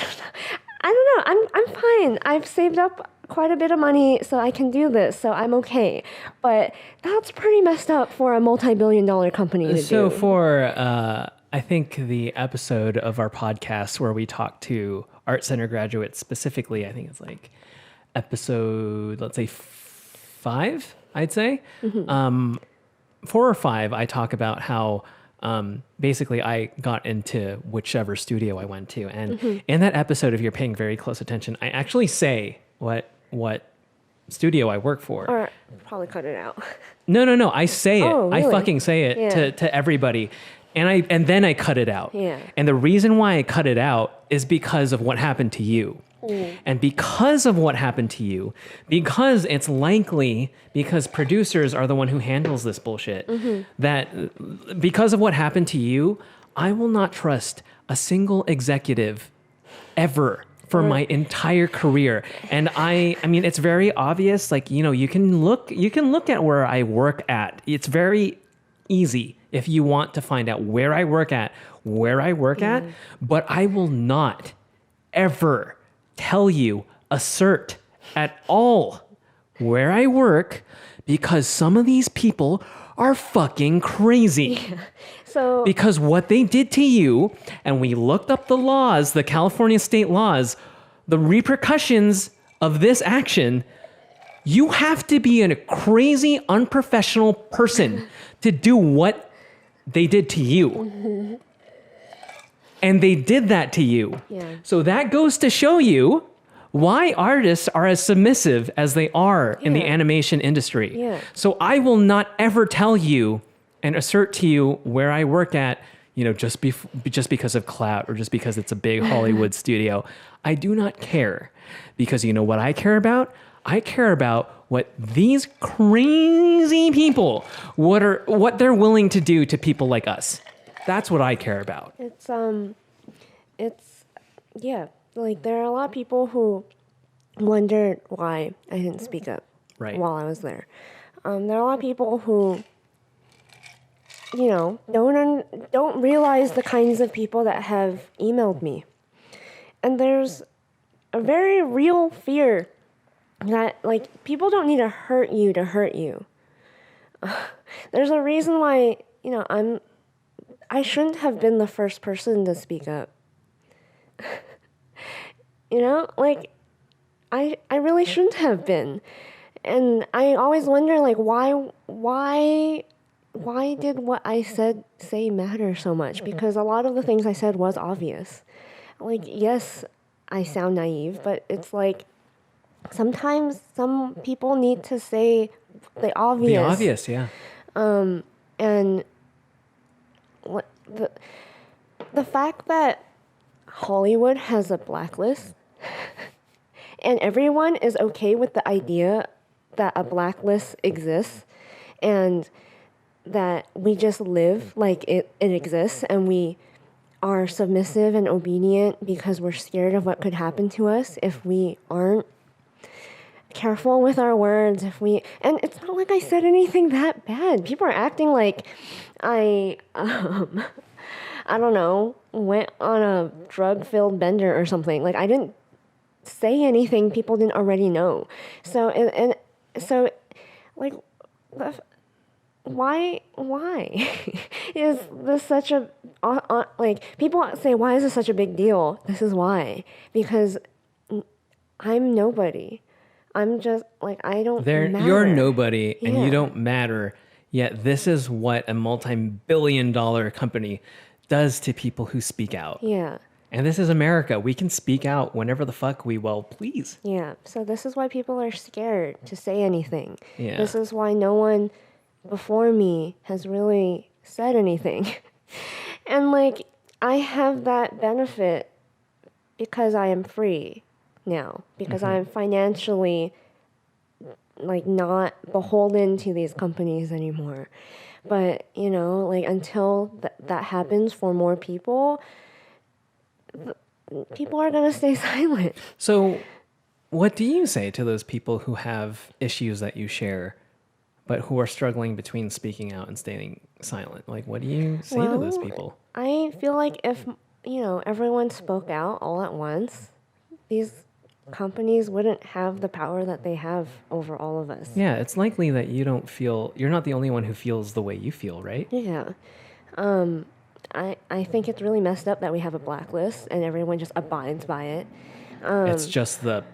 don't know. I'm fine. I've saved up quite a bit of money so I can do this, so I'm okay. But that's pretty messed up for a multi-billion-dollar company to do. So for I think the episode of our podcast where we talk to Art Center graduates specifically, I think it's like episode, let's say 5, I'd say. 4 or 5, I talk about how basically I got into whichever studio I went to. And in that episode, if you're paying very close attention, I actually say what studio I work for. Or probably cut it out. No. I say it. Oh, really? I fucking say it to everybody. And then I cut it out. Yeah. And the reason why I cut it out is because of what happened to you. And because of what happened to you, because it's likely, because producers are the one who handles this bullshit, that because of what happened to you, I will not trust a single executive ever for my entire career. And I mean, it's very obvious. Like, you can look at where I work at. It's very easy if you want to find out where I work at, but I will not ever tell you, assert at all where I work, because some of these people are fucking crazy. Yeah. So because what they did to you, and we looked up the laws, the California state laws, the repercussions of this action, you have to be a crazy, unprofessional person to do what they did to you. And they did that to you. Yeah. So that goes to show you why artists are as submissive as they are in the animation industry. Yeah. So I will not ever tell you and assert to you where I work at, just because of clout or just because it's a big Hollywood studio. I do not care, because you know what I care about? I care about what these crazy people, what they're willing to do to people like us. That's what I care about. Like there are a lot of people who wondered why I didn't speak up while I was there. There are a lot of people who, don't realize the kinds of people that have emailed me. And there's a very real fear that, like, people don't need to hurt you to hurt you. There's a reason why, I shouldn't have been the first person to speak up. I really shouldn't have been. And I always wonder, like, why did what I say matter so much? Because a lot of the things I said was obvious. Like, yes, I sound naive, but it's like, sometimes some people need to say the obvious. The obvious, yeah. And the fact that Hollywood has a blacklist and everyone is okay with the idea that a blacklist exists and that we just live like it exists and we are submissive and obedient because we're scared of what could happen to us if we aren't careful with our words, and it's not like I said anything that bad. People are acting like I don't know, went on a drug-filled bender or something. Like, I didn't say anything people didn't already know. So, so, like, why is this such a, like, people say, why is this such a big deal? This is why. Because I'm nobody. I'm just, like, I don't matter. You're nobody, and you don't matter, yet this is what a multi-billion-dollar company does to people who speak out. Yeah. And this is America. We can speak out whenever the fuck we please. Yeah. So this is why people are scared to say anything. Yeah. This is why no one before me has really said anything. And, like, I have that benefit because I am free now, because I'm financially like not beholden to these companies anymore. But, you know, like until that happens for more people, people are going to stay silent. So what do you say to those people who have issues that you share, but who are struggling between speaking out and staying silent? Like, what do you say to those people? I feel like if, you know, everyone spoke out all at once, these companies wouldn't have the power that they have over all of us. Yeah, it's likely that you're not the only one who feels the way you feel, right? Yeah. I think it's really messed up that we have a blacklist and everyone just abides by it. It's just the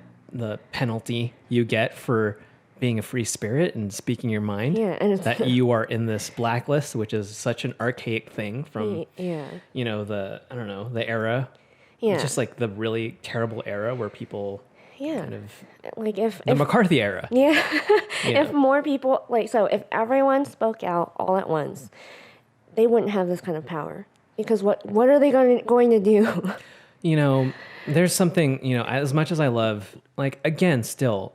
penalty you get for being a free spirit and speaking your mind. Yeah, and it's that you are in this blacklist, which is such an archaic thing from, you know, the era. Yeah. It's just like the really terrible era where people kind of, like if McCarthy era. Yeah. If more people, like, so if everyone spoke out all at once, they wouldn't have this kind of power. Because what are they going to do? You know, there's something, you know, as much as I love, like, again, still,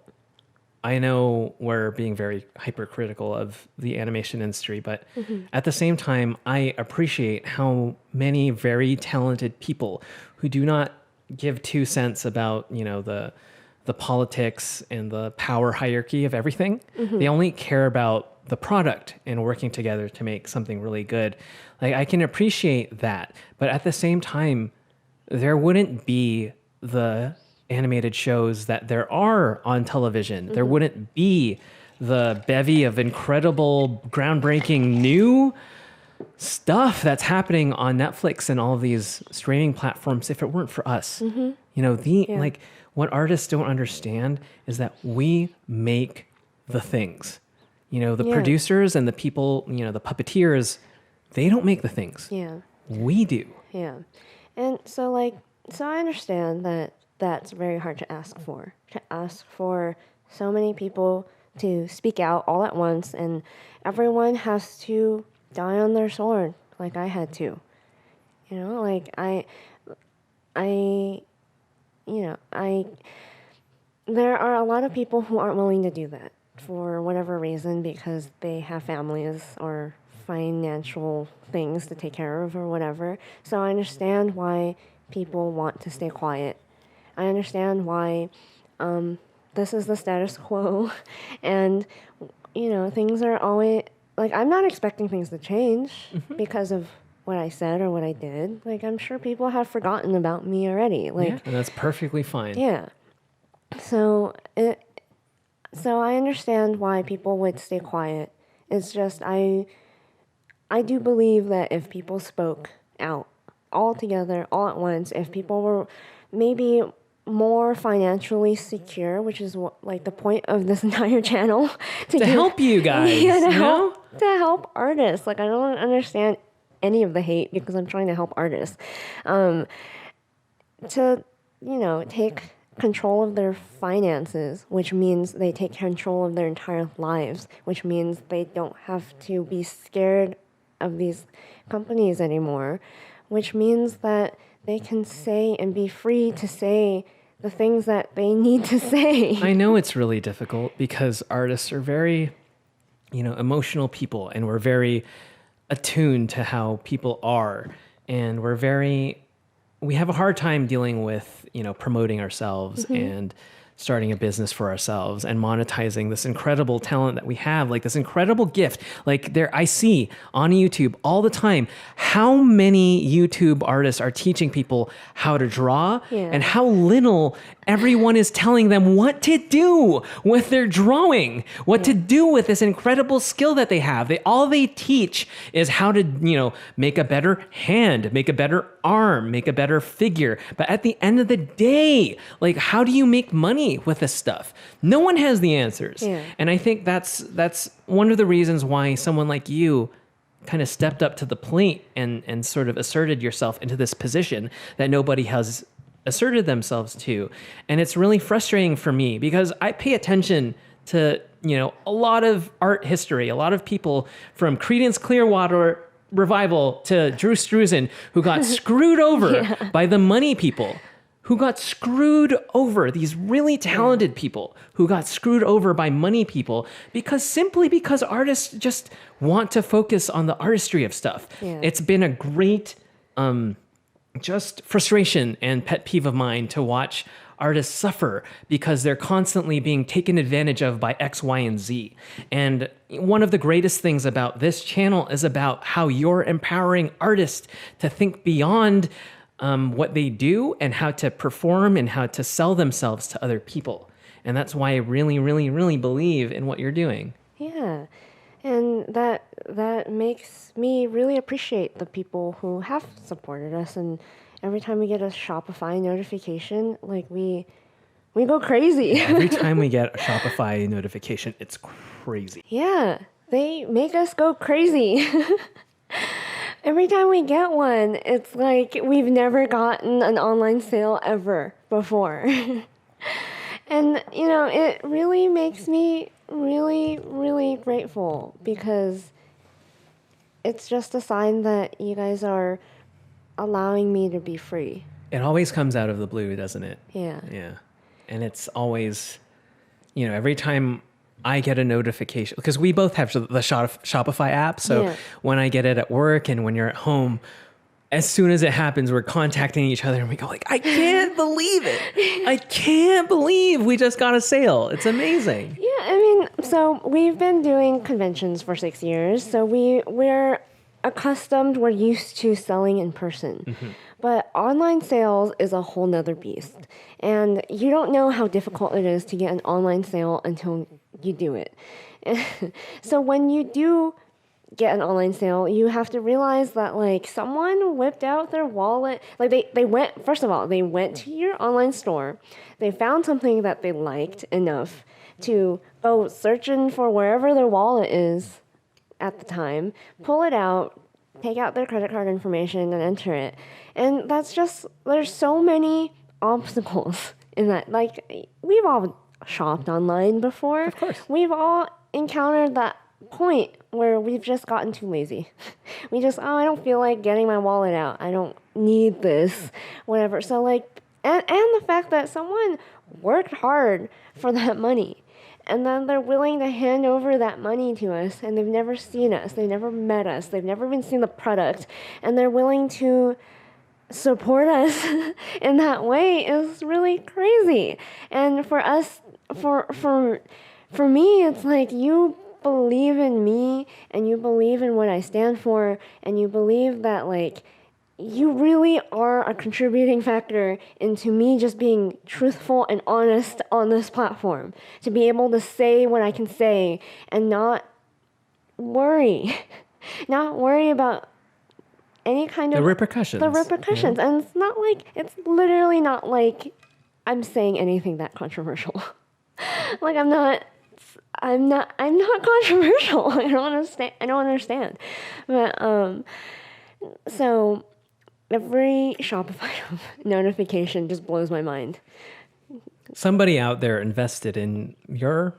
I know we're being very hypercritical of the animation industry, but at the same time, I appreciate how many very talented people who do not give 2 cents about, you know, the politics and the power hierarchy of everything. They only care about the product and working together to make something really good. Like, I can appreciate that, but at the same time, there wouldn't be the animated shows that there are on television. There wouldn't be the bevy of incredible, groundbreaking new stuff that's happening on Netflix and all of these streaming platforms if it weren't for us. You know, like, what artists don't understand is that we make the things. You know, the producers and the people, you know, the puppeteers, they don't make the things. Yeah. We do. Yeah. And so, like, so I understand that that's very hard to ask for so many people to speak out all at once, and everyone has to die on their sword like I had to. You know, like there are a lot of people who aren't willing to do that for whatever reason, because they have families or financial things to take care of or whatever. So I understand why people want to stay quiet. I understand why this is the status quo, and, you know, things are always, like, I'm not expecting things to change because of what I said or what I did. Like, I'm sure people have forgotten about me already. Like, and that's perfectly fine. Yeah. So I understand why people would stay quiet. It's just I do believe that if people spoke out all together, all at once, if people were maybe more financially secure, which is what, like, the point of this entire channel, to help you guys, to help artists. Like, I don't understand any of the hate because I'm trying to help artists. To, you know, take control of their finances, which means they take control of their entire lives, which means they don't have to be scared of these companies anymore, which means that they can say and be free to say the things that they need to say. I know it's really difficult because artists are very, you know, emotional people, and we're very attuned to how people are, and we have a hard time dealing with, you know, promoting ourselves and starting a business for ourselves and monetizing this incredible talent that we have, like this incredible gift. Like, I see on YouTube all the time how many YouTube artists are teaching people how to draw and how little everyone is telling them what to do with their drawing, what to do with this incredible skill that they have. All they teach is how to, you know, make a better hand, make a better arm, make a better figure. But at the end of the day, like, how do you make money with this stuff? No one has the answers. And I think that's one of the reasons why someone like you kind of stepped up to the plate and sort of asserted yourself into this position that nobody has asserted themselves to. And it's really frustrating for me because I pay attention to, you know, a lot of art history, a lot of people from Creedence Clearwater Revival to Drew Struzan who got screwed over by the money people who got screwed over, these really talented people who got screwed over by money people simply because artists just want to focus on the artistry of stuff. Yeah. It's been a great just frustration and pet peeve of mine to watch artists suffer because they're constantly being taken advantage of by X, Y, and Z. And one of the greatest things about this channel is about how you're empowering artists to think beyond what they do and how to perform and how to sell themselves to other people. And that's why I really, really, really believe in what you're doing. Yeah. And that makes me really appreciate the people who have supported us. And every time we get a Shopify notification, like we go crazy. Every time we get a Shopify notification, it's crazy. Yeah, they make us go crazy. Every time we get one, it's like we've never gotten an online sale ever before. And, it really makes me really, really grateful because it's just a sign that you guys are allowing me to be free. It always comes out of the blue, doesn't it? Yeah. Yeah. And it's always, every time I get a notification, because we both have the Shopify app. So when I get it at work and when you're at home, as soon as it happens, we're contacting each other and we go like, I can't believe it. I can't believe we just got a sale. It's amazing. Yeah, so we've been doing conventions for 6 years. So we're used to selling in person. Mm-hmm. But online sales is a whole nother beast. And you don't know how difficult it is to get an online sale until you do it. So when you do get an online sale, you have to realize that someone whipped out their wallet. They went to your online store. They found something that they liked enough to go searching for wherever their wallet is at the time, pull it out, take out their credit card information and enter it. And there's so many obstacles in that. We've all shopped online before. Of course. We've all encountered that point where we've just gotten too lazy. We just, I don't feel like getting my wallet out. I don't need this, whatever. So and the fact that someone worked hard for that money and then they're willing to hand over that money to us and they've never seen us, they've never met us, they've never even seen the product, and they're willing to support us in that way is really crazy. And for us, for me, it's like you believe in me and you believe in what I stand for and you believe that you really are a contributing factor into me just being truthful and honest on this platform, to be able to say what I can say and not worry about any kind of repercussions. Yeah. And it's literally not like I'm saying anything that controversial. I'm not controversial. I don't understand. But so every Shopify notification just blows my mind. Somebody out there invested in your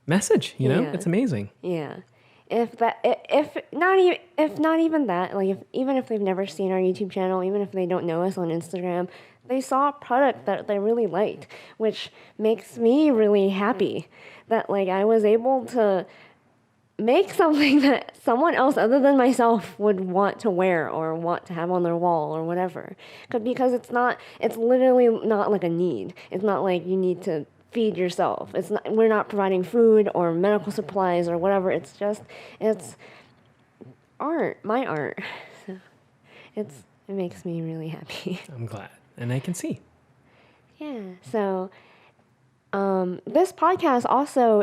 message, It's amazing. Yeah. If not even that, even if they've never seen our YouTube channel, even if they don't know us on Instagram, they saw a product that they really liked, which makes me really happy that I was able to make something that someone else other than myself would want to wear or want to have on their wall or whatever. Because it's literally not like a need. It's not like you need to feed yourself. We're not providing food or medical supplies or whatever. It's art, my art. So it makes me really happy. I'm glad. And I can see. Yeah. So this podcast also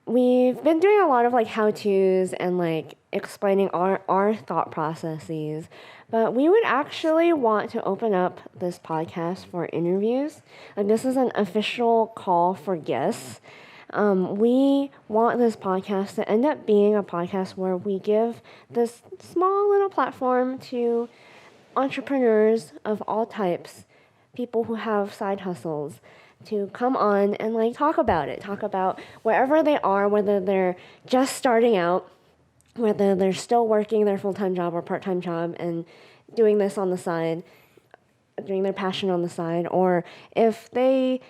we've been doing a lot of how-tos and explaining our thought processes, but we would actually want to open up this podcast for interviews. This is an official call for guests. We want this podcast to end up being a podcast where we give this small little platform to entrepreneurs of all types, people who have side hustles, to come on and talk about wherever they are, whether they're just starting out, whether they're still working their full-time job or part-time job and doing this on the side. doing their passion on the side, or if they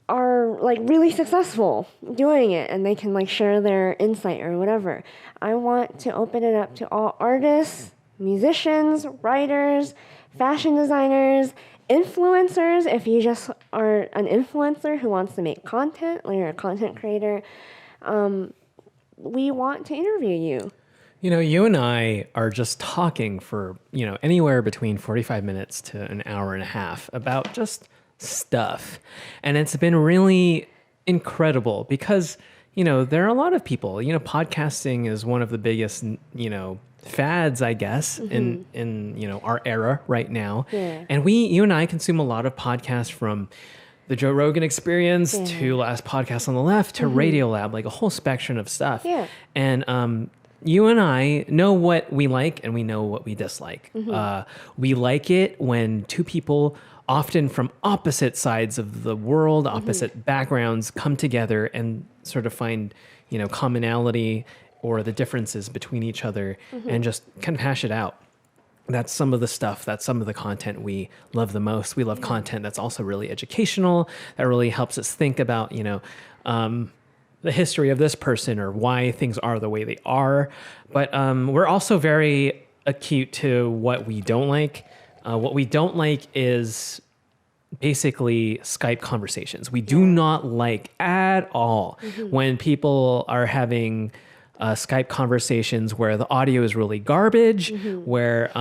are like really successful doing it and they can like share their insight or whatever. I want to open it up to all artists, musicians, writers, fashion designers, influencers. If you just are an influencer who wants to make content, like you're a content creator, we want to interview you. You know, you and I are just talking for, anywhere between 45 minutes to an hour and a half about just stuff. And it's been really incredible because, there are a lot of people, podcasting is one of the biggest, fads, I guess, in our era right now. Yeah. And you and I consume a lot of podcasts, from the Joe Rogan Experience to Last Podcast on the Left to Radiolab, like a whole spectrum of stuff. Yeah. And you and I know what we like and we know what we dislike. We like it when two people, often from opposite sides of the world, opposite backgrounds, come together and sort of find, commonality or the differences between each other and just kind of hash it out. That's some of the stuff, that's some of the content we love the most. We love content that's also really educational, that really helps us think about, the history of this person or why things are the way they are. But we're also very acute to what we don't like. What we don't like is basically Skype conversations. We do not like at all when people are having Skype conversations where the audio is really garbage, where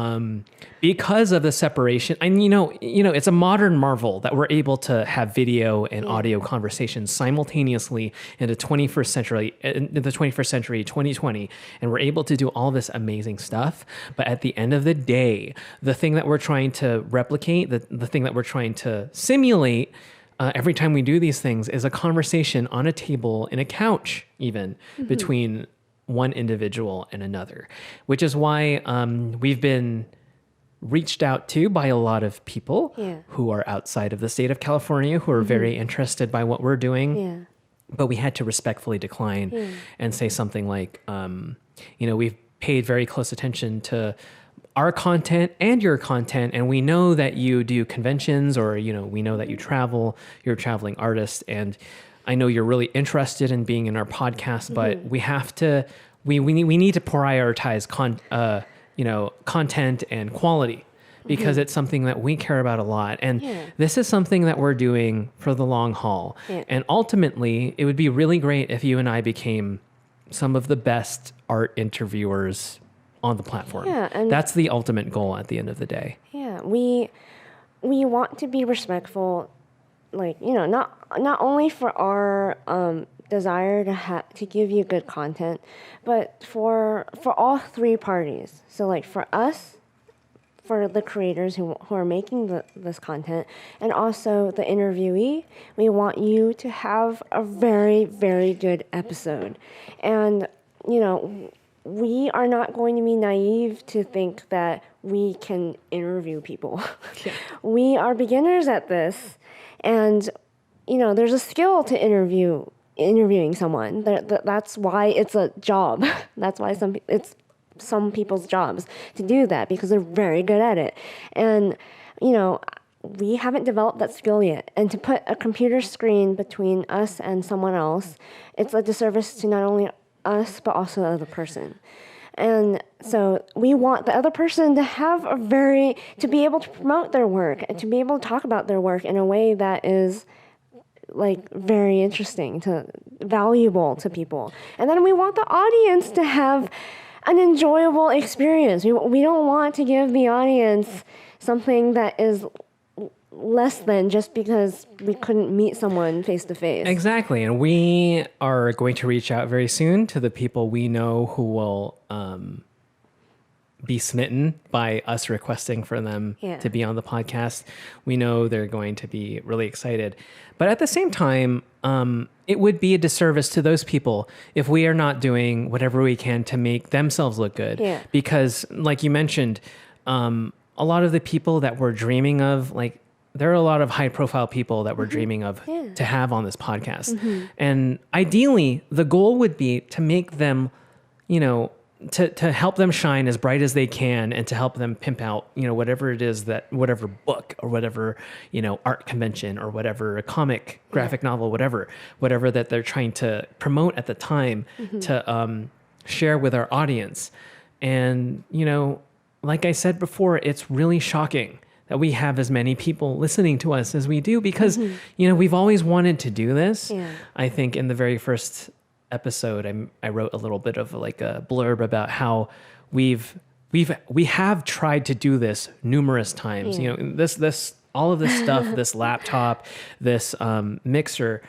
because of the separation, and it's a modern marvel that we're able to have video and audio conversations simultaneously in the 21st century, 2020, and we're able to do all this amazing stuff. But at the end of the day, the thing that we're trying to replicate, the thing that we're trying to simulate every time we do these things is a conversation on a table, in a couch even, between one individual and another, which is why we've been reached out to by a lot of people who are outside of the state of California, who are very interested by what we're doing. But we had to respectfully decline and say something like, we've paid very close attention to our content and your content, and we know that you do conventions, or we know that you travel, you're a traveling artist, and I know you're really interested in being in our podcast, but we have to, we need to prioritize content and quality, because it's something that we care about a lot. And this is something that we're doing for the long haul. And ultimately, it would be really great if you and I became some of the best art interviewers on the platform. And that's the ultimate goal at the end of the day. We want to be respectful, not only for our desire to give you good content, but for all three parties. So for us, for the creators who are making this content, and also the interviewee, we want you to have a very, very good episode. And, we are not going to be naive to think that we can interview people. We are beginners at this. And, there's a skill to interviewing someone. That's why it's a job. That's why it's some people's jobs to do that, because they're very good at it. And, we haven't developed that skill yet. And to put a computer screen between us and someone else, it's a disservice to not only us, but also the other person. And so we want the other person to have to be able to promote their work and to be able to talk about their work in a way that is very interesting, valuable to people. And then we want the audience to have an enjoyable experience. We don't want to give the audience something that is less than just because we couldn't meet someone face to face. Exactly. And we are going to reach out very soon to the people we know who will be smitten by us requesting for them to be on the podcast. We know they're going to be really excited. But at the same time, it would be a disservice to those people if we are not doing whatever we can to make themselves look good. Because like you mentioned, a lot of the people that we're dreaming of, there are a lot of high profile people that we're dreaming of to have on this podcast. And ideally, the goal would be to make them, to help them shine as bright as they can and to help them pimp out, whatever it is whatever book or whatever, art convention or whatever comic, graphic novel, whatever that they're trying to promote at the time to share with our audience. And, like I said before, it's really shocking that we have as many people listening to us as we do because, we've always wanted to do this. Yeah. I think in the very first episode, I wrote a little bit of like a blurb about how we have tried to do this numerous times. Yeah. All of this stuff, this laptop, this mixer,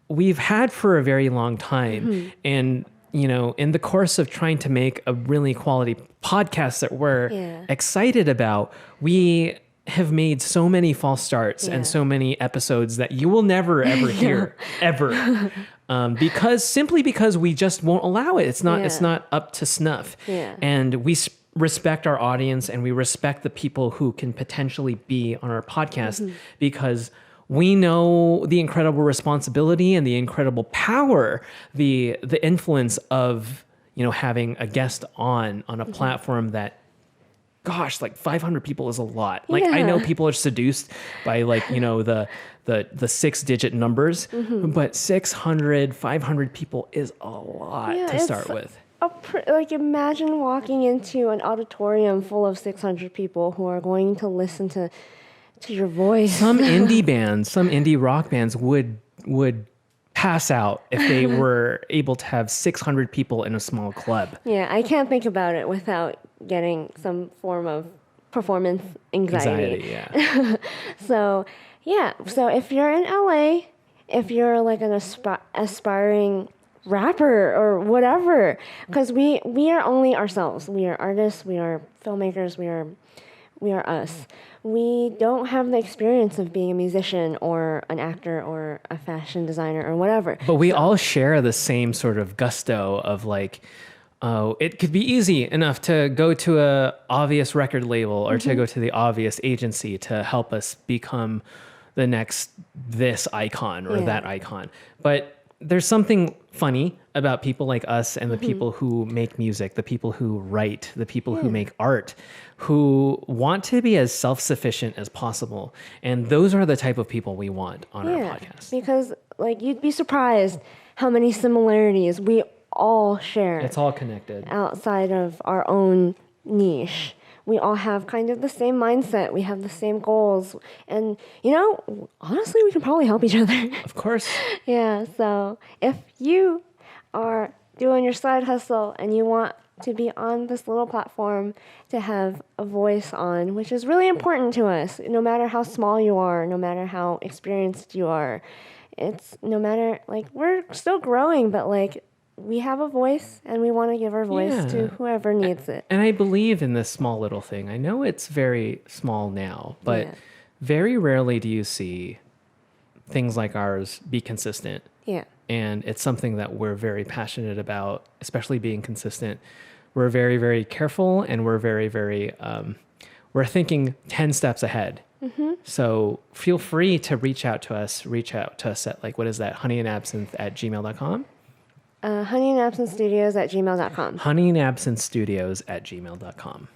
we've had for a very long time. And, in the course of trying to make a really quality podcast that we're excited about, we have made so many false starts and so many episodes that you will never, ever hear, ever. Because we just won't allow it. It's not up to snuff. Yeah. And we respect our audience and we respect the people who can potentially be on our podcast because we know the incredible responsibility and the incredible power, the influence of, having a guest on a platform that, gosh, like 500 people is a lot. Like I know people are seduced by the 6-digit numbers, but 600, 500 people is a lot to start with. Imagine walking into an auditorium full of 600 people who are going to listen to your voice. Some indie rock bands would pass out if they were able to have 600 people in a small club. Yeah, I can't think about it without getting some form of performance anxiety. So if you're in LA, if you're like an aspiring rapper or whatever, because we are only ourselves. We are artists, we are filmmakers, we are us. We don't have the experience of being a musician or an actor or a fashion designer or whatever. But we all share the same sort of gusto of like, it could be easy enough to go to a obvious record label or to go to the obvious agency to help us become the next this icon or that icon. But there's something funny about people like us and the people who make music, the people who write, the people who make art, who want to be as self-sufficient as possible. And those are the type of people we want on our podcast. Because you'd be surprised how many similarities we all share. It's all connected. Outside of our own niche. We all have kind of the same mindset. We have the same goals. And, honestly, we can probably help each other. Of course. Yeah, so if you are doing your side hustle and you want to be on this little platform to have a voice on, which is really important to us, no matter how small you are, no matter how experienced you are, it's no matter, we're still growing, but we have a voice and we want to give our voice to whoever needs it. And I believe in this small little thing. I know it's very small now, but very rarely do you see things like ours be consistent. Yeah. And it's something that we're very passionate about, especially being consistent. We're very, very careful and we're very, very, we're thinking 10 steps ahead. So feel free to reach out to us at what is that? honeyandabsinthe@gmail.com. honeyandabsinthestudios@gmail.com. honeyandabsinthestudios@gmail.com.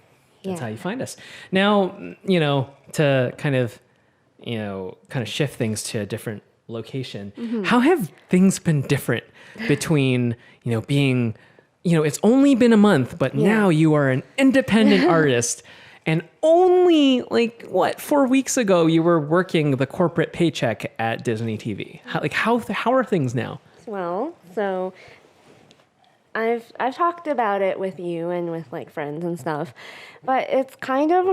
That's how you find us. Now, to kind of shift things to a different location. How have things been different between, being, it's only been a month, but now you are an independent artist and only 4 weeks ago you were working the corporate paycheck at Disney TV. How are things now? Well, so I've talked about it with you and with friends and stuff, but it's kind of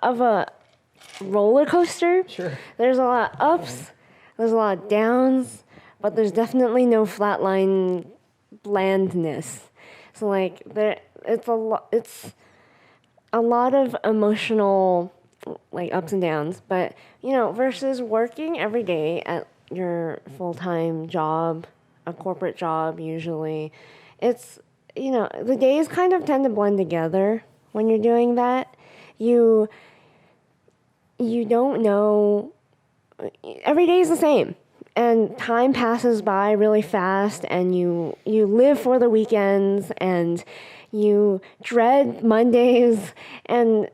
a roller coaster. Sure. There's a lot of ups, there's a lot of downs, but there's definitely no flatline blandness. So it's a lot of emotional ups and downs, but versus working every day at your full-time job, a corporate job usually, it's, the days kind of tend to blend together when you're doing that. You don't know, every day is the same. and time passes by really fast, and you live for the weekends, and you dread Mondays, and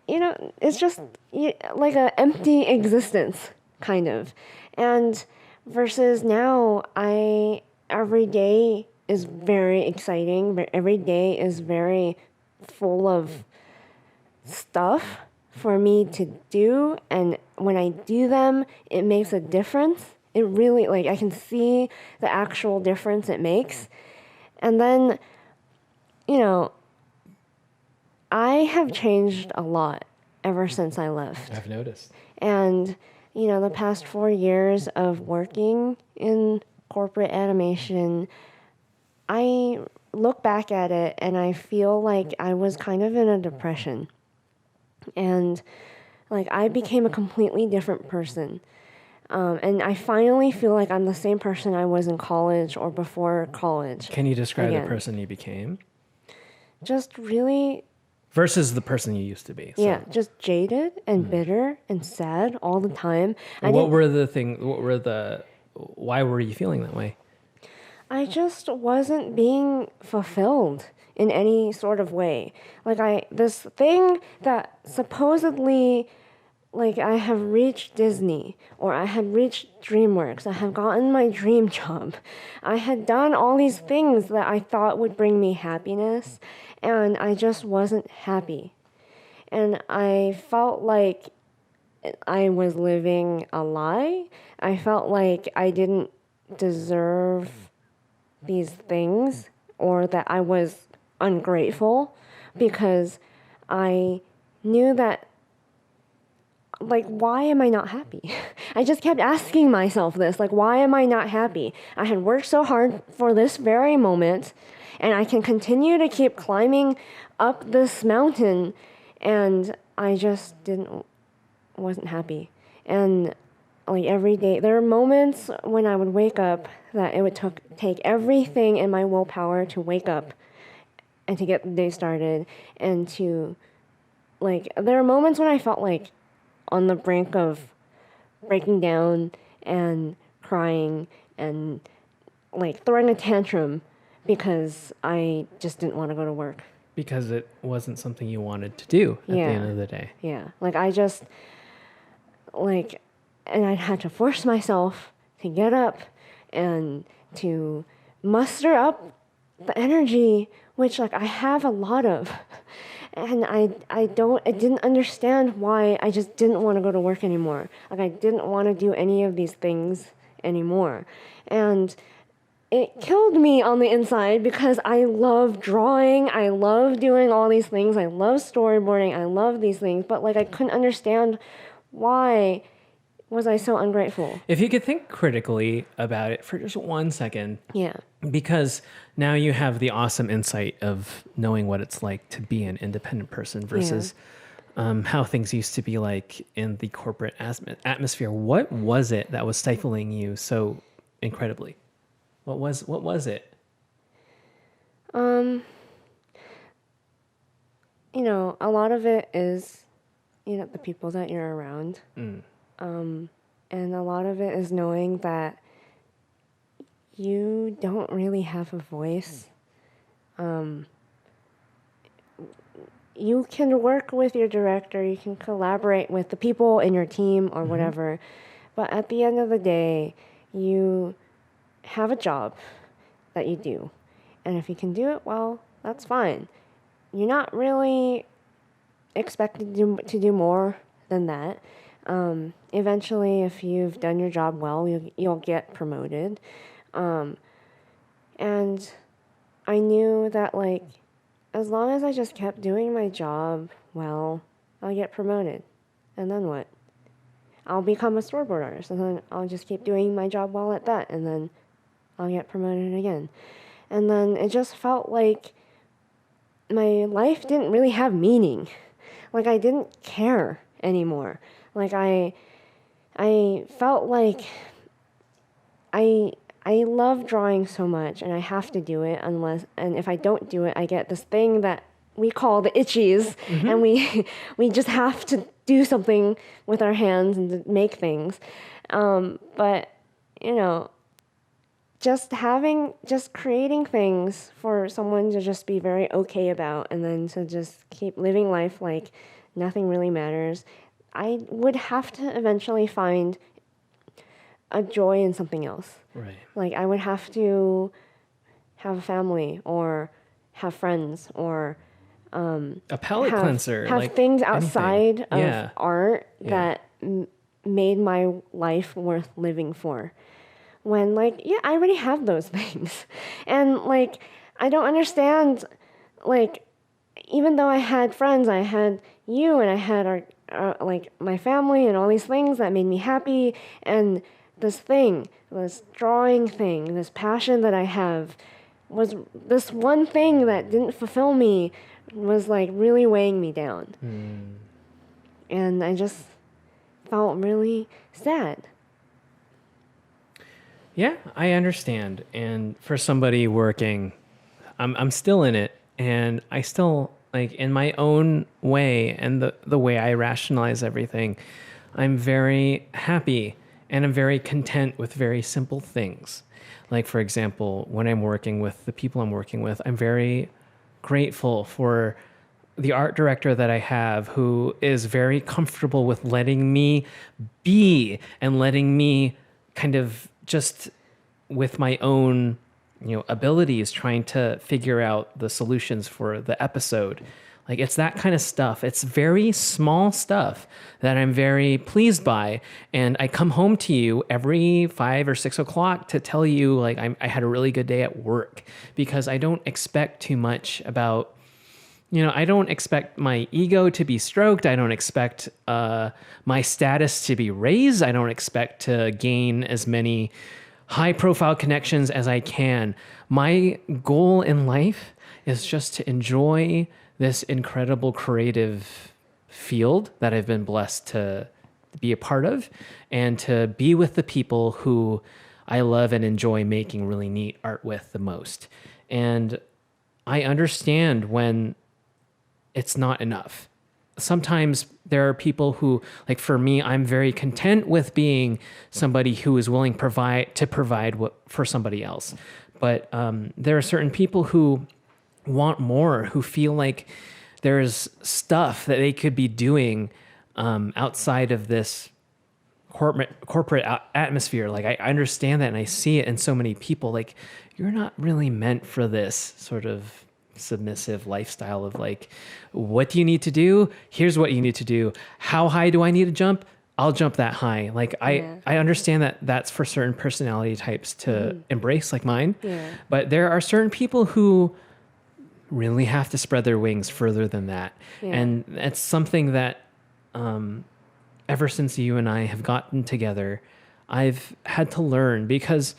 it's just like an empty existence, kind of. And versus now, every day is very exciting, but every day is very full of stuff for me to do, and when I do them, it makes a difference. It really, like, I can see the actual difference it makes. And then, I have changed a lot ever since I left. I've noticed. And, the past 4 years of working in corporate animation, I look back at it and I feel like I was kind of in a depression. And, like, I became a completely different person. And I finally feel like I'm the same person I was in college or before college. Can you describe again. the person you became? Just really... Versus the person you used to be. So. Yeah, just jaded and bitter and sad all the time. Why were you feeling that way? I just wasn't being fulfilled in any sort of way. Like this thing that supposedly, like, I have reached Disney, or I had reached DreamWorks, I have gotten my dream job. I had done all these things that I thought would bring me happiness, and I just wasn't happy. And I felt like I was living a lie. I felt like I didn't deserve these things, or that I was ungrateful, because I knew that, like, why am I not happy? I just kept asking myself this, like, why am I not happy? I had worked so hard for this very moment, and I can continue to keep climbing up this mountain, and I just wasn't happy. And, like, every day, there are moments when I would wake up that it would take everything in my willpower to wake up and to get the day started, and to, like, there are moments when I felt like on the brink of breaking down and crying and, like, throwing a tantrum because I just didn't want to go to work. Because it wasn't something you wanted to do at the end of the day. Yeah. Like, I just, like, and I'd have to force myself to get up and to muster up the energy, which, like, I have a lot of. And I didn't understand why I just didn't want to go to work anymore. Like, I didn't want to do any of these things anymore. And it killed me on the inside, because I love drawing, I love doing all these things, I love storyboarding, I love these things, but, like, I couldn't understand why was I so ungrateful. If you could think critically about it for just 1 second. Yeah. Because now you have the awesome insight of knowing what it's like to be an independent person versus how things used to be like in the corporate atmosphere. What was it that was stifling you so incredibly? What was it? A lot of it is, the people that you're around. And a lot of it is knowing that you don't really have a voice. You can work with your director, you can collaborate with the people in your team or whatever, but at the end of the day, you have a job that you do. And if you can do it well, that's fine. You're not really expected to do more than that. Eventually, if you've done your job well, you'll get promoted. And I knew that, like, as long as I just kept doing my job well, I'll get promoted. And then what? I'll become a storyboard artist, and then I'll just keep doing my job well at that, and then I'll get promoted again. And then it just felt like my life didn't really have meaning. Like, I didn't care anymore. Like, I felt like I love drawing so much, and I have to do it and if I don't do it, I get this thing that we call the itchies, and we just have to do something with our hands and to make things. But you know, just creating things for someone to just be very okay about, and then to just keep living life like nothing really matters, I would have to eventually find a joy in something else. Right. Like I would have to have a family or have friends or A palate cleanser. have like things anything. outside of Yeah. art that made my life worth living for. When like, yeah, I already have those things. And like, I don't understand, like, even though I had friends, I had you and I had like my family and all these things that made me happy. And this drawing thing, this passion that I have was this one thing that didn't fulfill me, was like really weighing me down. And I just felt really sad. Yeah, I understand. And for somebody working, I'm still in it, and I still, like, in my own way and the way I rationalize everything, I'm very happy and I'm very content with very simple things. Like, for example, when I'm working with the people I'm working with, I'm very grateful for the art director that I have, who is very comfortable with letting me be and letting me kind of just with my own, abilities, trying to figure out the solutions for the episode. Like, it's that kind of stuff. It's very small stuff that I'm very pleased by. And I come home to you every 5 or 6 o'clock to tell you, like, I had a really good day at work, because I don't expect too much about, I don't expect my ego to be stroked. I don't expect my status to be raised. I don't expect to gain as many high-profile connections as I can. My goal in life is just to enjoy this incredible creative field that I've been blessed to be a part of, and to be with the people who I love and enjoy making really neat art with the most. And I understand when it's not enough. Sometimes there are people who, like for me, I'm very content with being somebody who is willing to provide what for somebody else. But there are certain people who want more, who feel like there's stuff that they could be doing outside of this corporate atmosphere. Like, I understand that, and I see it in so many people. Like, you're not really meant for this sort of submissive lifestyle of like, what do you need to do? Here's what you need to do. How high do I need to jump? I'll jump that high. Like, I understand that that's for certain personality types to embrace, like mine. Yeah. But there are certain people who really have to spread their wings further than that. Yeah. And it's something that ever since you and I have gotten together, I've had to learn, because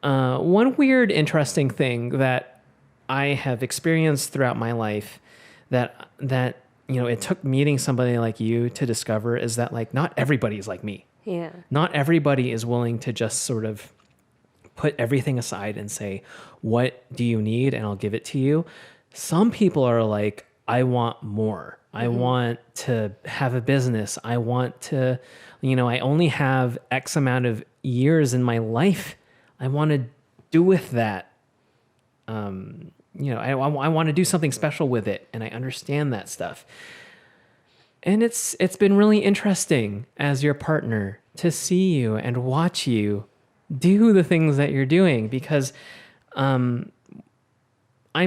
one weird, interesting thing that I have experienced throughout my life that it took meeting somebody like you to discover is that, like, not everybody is like me. Yeah. Not everybody is willing to just sort of put everything aside and say, what do you need? And I'll give it to you. Some people are like, I want more. I want to have a business. I want to, I only have X amount of years in my life. I want to do with that. I want to do something special with it. And I understand that stuff. And it's been really interesting as your partner to see you and watch you do the things that you're doing, because I'm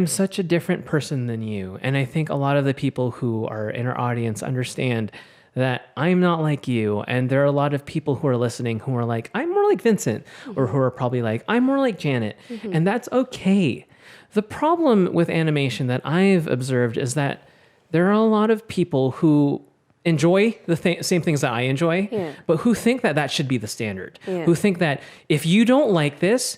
such a different person than you. And I think a lot of the people who are in our audience understand that I'm not like you. And there are a lot of people who are listening who are like, I'm more like Vincent, or who are probably like, I'm more like Janet. And that's okay. The problem with animation that I've observed is that there are a lot of people who enjoy the same things that I enjoy, but who think that that should be the standard, who think that if you don't like this,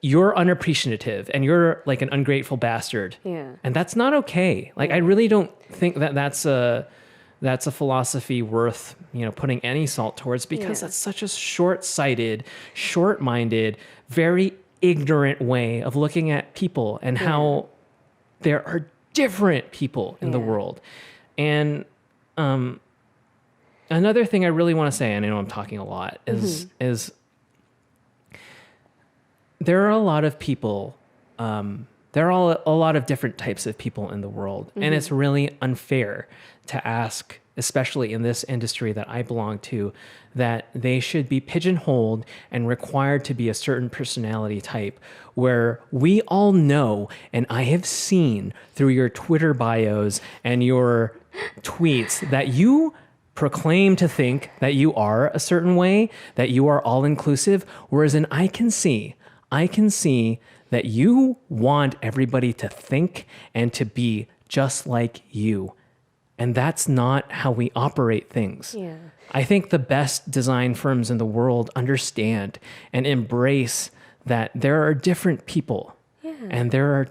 you're unappreciative and you're like an ungrateful bastard. Yeah. And that's not okay. Like, I really don't think that that's a philosophy worth, putting any salt towards, because that's such a short-sighted, short-minded, very ignorant way of looking at people and how there are different people in the world. And another thing I really want to say, and I know I'm talking a lot, is there are a lot of people, there are a lot of different types of people in the world. And it's really unfair to ask, especially in this industry that I belong to, that they should be pigeonholed and required to be a certain personality type, where we all know, and I have seen through your Twitter bios and your tweets, that you proclaim to think that you are a certain way, that you are all inclusive, whereas I can see that you want everybody to think and to be just like you. And that's not how we operate things. Yeah. I think the best design firms in the world understand and embrace that there are different people. Yeah. And they are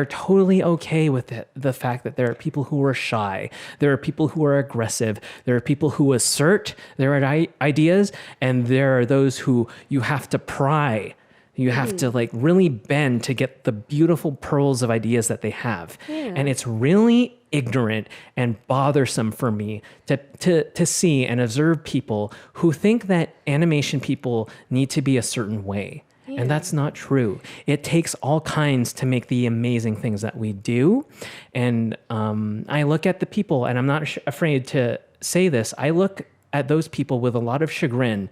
totally okay with it. The fact that there are people who are shy, there are people who are aggressive, there are people who assert their ideas, and there are those who you have to pry. You have to like really bend to get the beautiful pearls of ideas that they have. Yeah. And it's really ignorant and bothersome for me to see and observe people who think that animation people need to be a certain way. Yeah. And that's not true. It takes all kinds to make the amazing things that we do. And I look at the people, and I'm not afraid to say this, I look at those people with a lot of chagrin.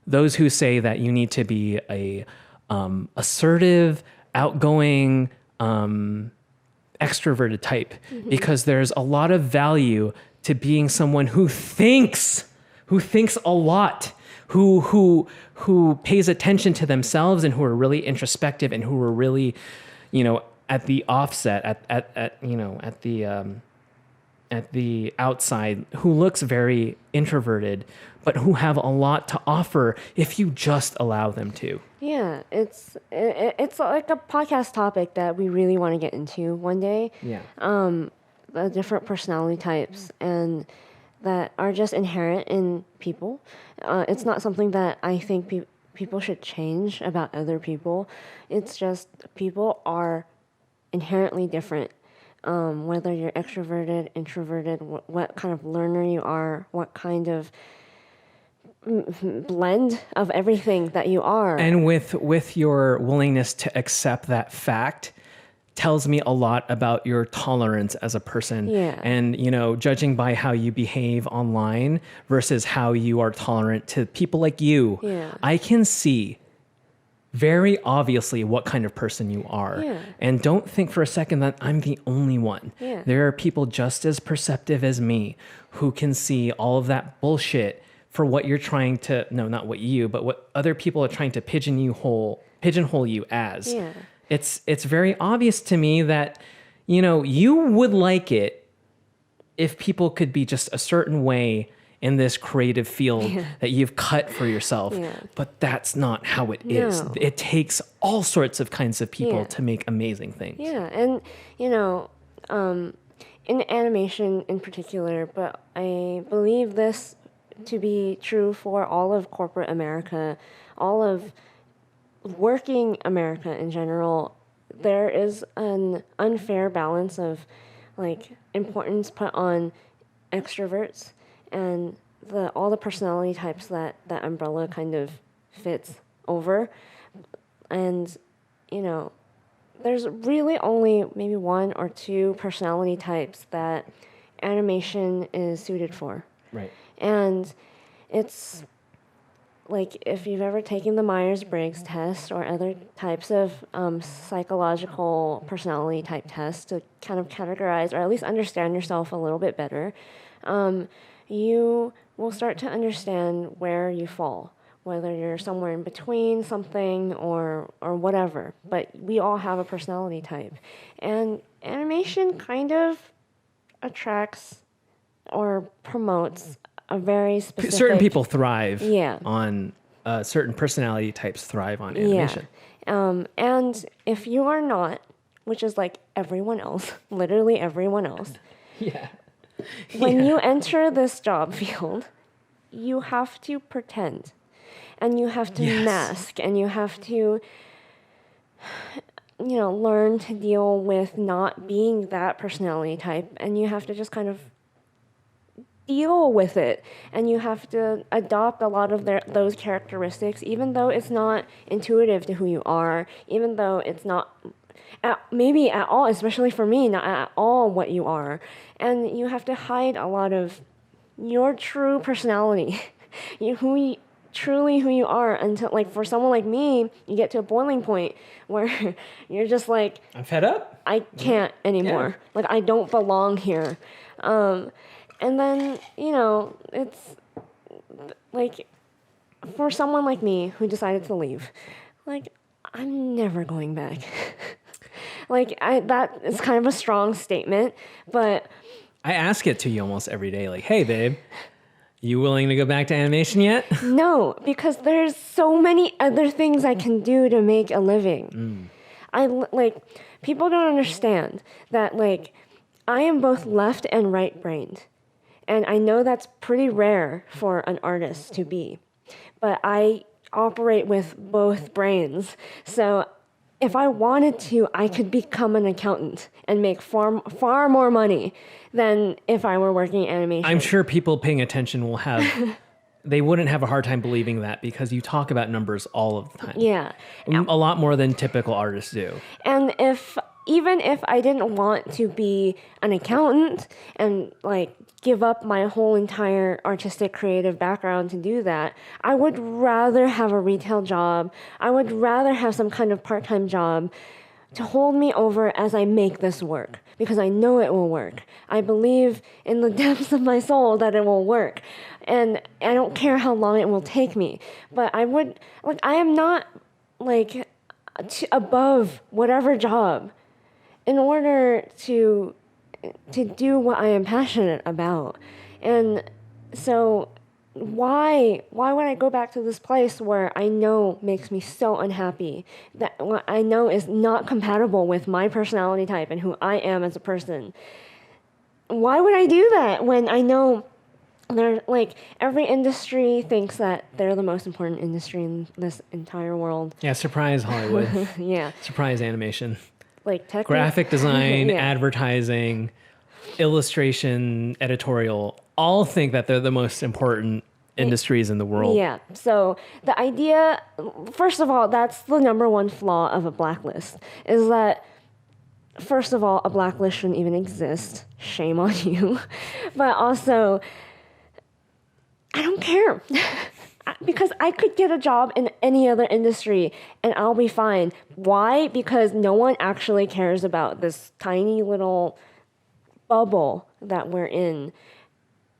Those who say that you need to be a assertive, outgoing, extroverted type, because there's a lot of value to being someone who thinks a lot, who pays attention to themselves, and who are really introspective, and who are really, at the offset, at the outside, who looks very introverted, but who have a lot to offer if you just allow them to. Yeah, it's like a podcast topic that we really want to get into one day. Yeah. The different personality types and that are just inherent in people. It's not something that I think people should change about other people. It's just people are inherently different. Whether you're extroverted, introverted, what kind of learner you are, what kind of blend of everything that you are. And with your willingness to accept that fact tells me a lot about your tolerance as a person. Yeah. And, judging by how you behave online versus how you are tolerant to people like you, Yeah. I can see very obviously what kind of person you are. Yeah. And don't think for a second that I'm the only one. Yeah. There are people just as perceptive as me who can see all of that bullshit for what you're trying to, no, not what you, but what other people are trying to pigeonhole you as. Yeah. It's very obvious to me that, you would like it if people could be just a certain way in this creative field that you've cut for yourself. Yeah. But that's not how it is. No. It takes all sorts of kinds of people Yeah. to make amazing things. Yeah, and in animation in particular, but I believe this to be true for all of corporate America, all of working America in general. There is an unfair balance of importance put on extroverts and all the personality types that umbrella kind of fits over. And there's really only maybe one or two personality types that animation is suited for. Right. And it's like if you've ever taken the Myers-Briggs test or other types of psychological personality type tests to kind of categorize or at least understand yourself a little bit better, you will start to understand where you fall, whether you're somewhere in between something or whatever. But we all have a personality type. And animation kind of attracts or promotes a very specific... Certain people thrive Yeah. on... certain personality types thrive on animation. Yeah. And if you are not, which is like everyone else, literally everyone else, Yeah. when you enter this job field, you have to pretend. And you have to mask. And you have to, learn to deal with not being that personality type. And you have to just kind of deal with it, and you have to adopt a lot of those characteristics, even though it's not intuitive to who you are, even though it's not maybe at all, especially for me, not at all what you are. And you have to hide a lot of your true personality, truly who you are, until, like, for someone like me, you get to a boiling point where you're just like, I'm fed up. I can't anymore. Yeah. Like, I don't belong here. And then, it's like, for someone like me who decided to leave, like, I'm never going back. Like, that is kind of a strong statement, but I ask it to you almost every day, like, hey, babe, you willing to go back to animation yet? No, because there's so many other things I can do to make a living. People don't understand that, like, I am both left and right-brained. And I know that's pretty rare for an artist to be. But I operate with both brains. So if I wanted to, I could become an accountant and make far more money than if I were working animation. I'm sure people paying attention will have... They wouldn't have a hard time believing that because you talk about numbers all of the time. Yeah. A lot more than typical artists do. And even if I didn't want to be an accountant and, like, give up my whole entire artistic creative background to do that, I would rather have a retail job. I would rather have some kind of part-time job to hold me over as I make this work, because I know it will work. I believe in the depths of my soul that it will work. And I don't care how long it will take me. But I am not, like, above whatever job in order to do what I am passionate about. And so why would I go back to this place where I know makes me so unhappy, that what I know is not compatible with my personality type and who I am as a person? Why would I do that when I know every industry thinks that they're the most important industry in this entire world? Yeah, surprise Hollywood. Yeah. Surprise animation. Like graphic design, yeah. Advertising, illustration, editorial, all think that they're the most important industries in the world. Yeah. So the idea, first of all, that's the number one flaw of a blacklist, is that, first of all, a blacklist shouldn't even exist. Shame on you. But also, I don't care. Because I could get a job in any other industry and I'll be fine. Why? Because no one actually cares about this tiny little bubble that we're in.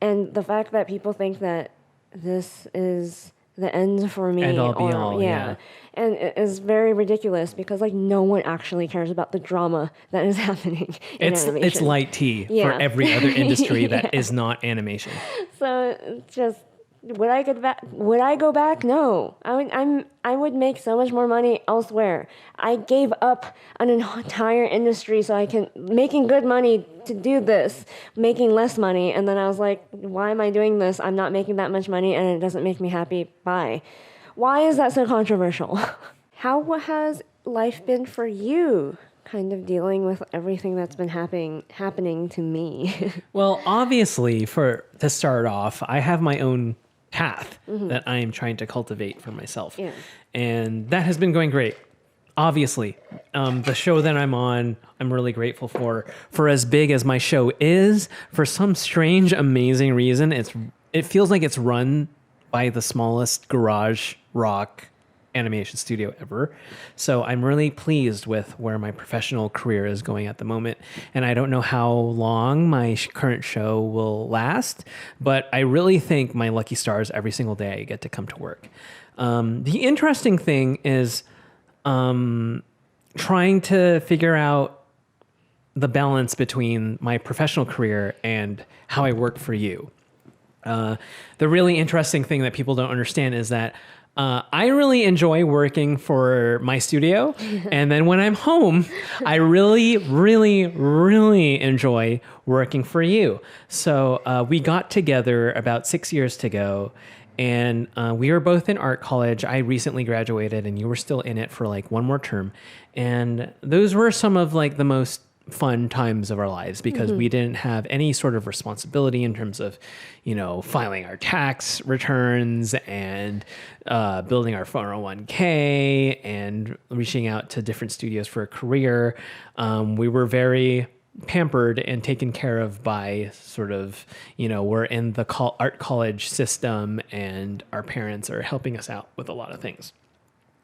And the fact that people think that this is the end for me. End all be all, yeah. And it is very ridiculous because, like, no one actually cares about the drama that is happening in animation. It's light tea for every other industry that is not animation. So it's just... Would I go back? No. I would make so much more money elsewhere. I gave up an entire industry so I can making good money to do this, making less money, and then I was like, why am I doing this? I'm not making that much money and it doesn't make me happy. Bye. Why is that so controversial? How has life been for you? Kind of dealing with everything that's been happening to me. Well, obviously, to start off, I have my own path that I am trying to cultivate for myself. Yeah. And that has been going great. Obviously, the show that I'm on, I'm really grateful for as big as my show is. For some strange, amazing reason, it feels like it's run by the smallest garage rock animation studio ever. So I'm really pleased with where my professional career is going at the moment. And I don't know how long my current show will last, but I really think my lucky stars every single day I get to come to work. The interesting thing is trying to figure out the balance between my professional career and how I work for you. The really interesting thing that people don't understand is that I really enjoy working for my studio. And then when I'm home, I really, really, really enjoy working for you. So we got together about 6 years ago, and we were both in art college. I recently graduated and you were still in it for like one more term. And those were some of like the most fun times of our lives because we didn't have any sort of responsibility in terms of, filing our tax returns and building our 401k and reaching out to different studios for a career. We were very pampered and taken care of by sort of, we're in the art college system and our parents are helping us out with a lot of things.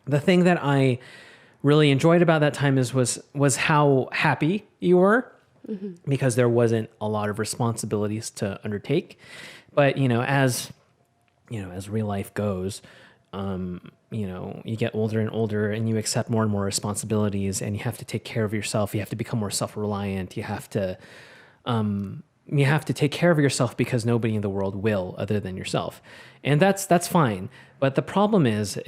The thing that I really enjoyed about that time was how happy you were because there wasn't a lot of responsibilities to undertake. But, as real life goes, you get older and older and you accept more and more responsibilities and you have to take care of yourself. You have to become more self-reliant. You have to take care of yourself because nobody in the world will other than yourself. And that's fine. But the problem is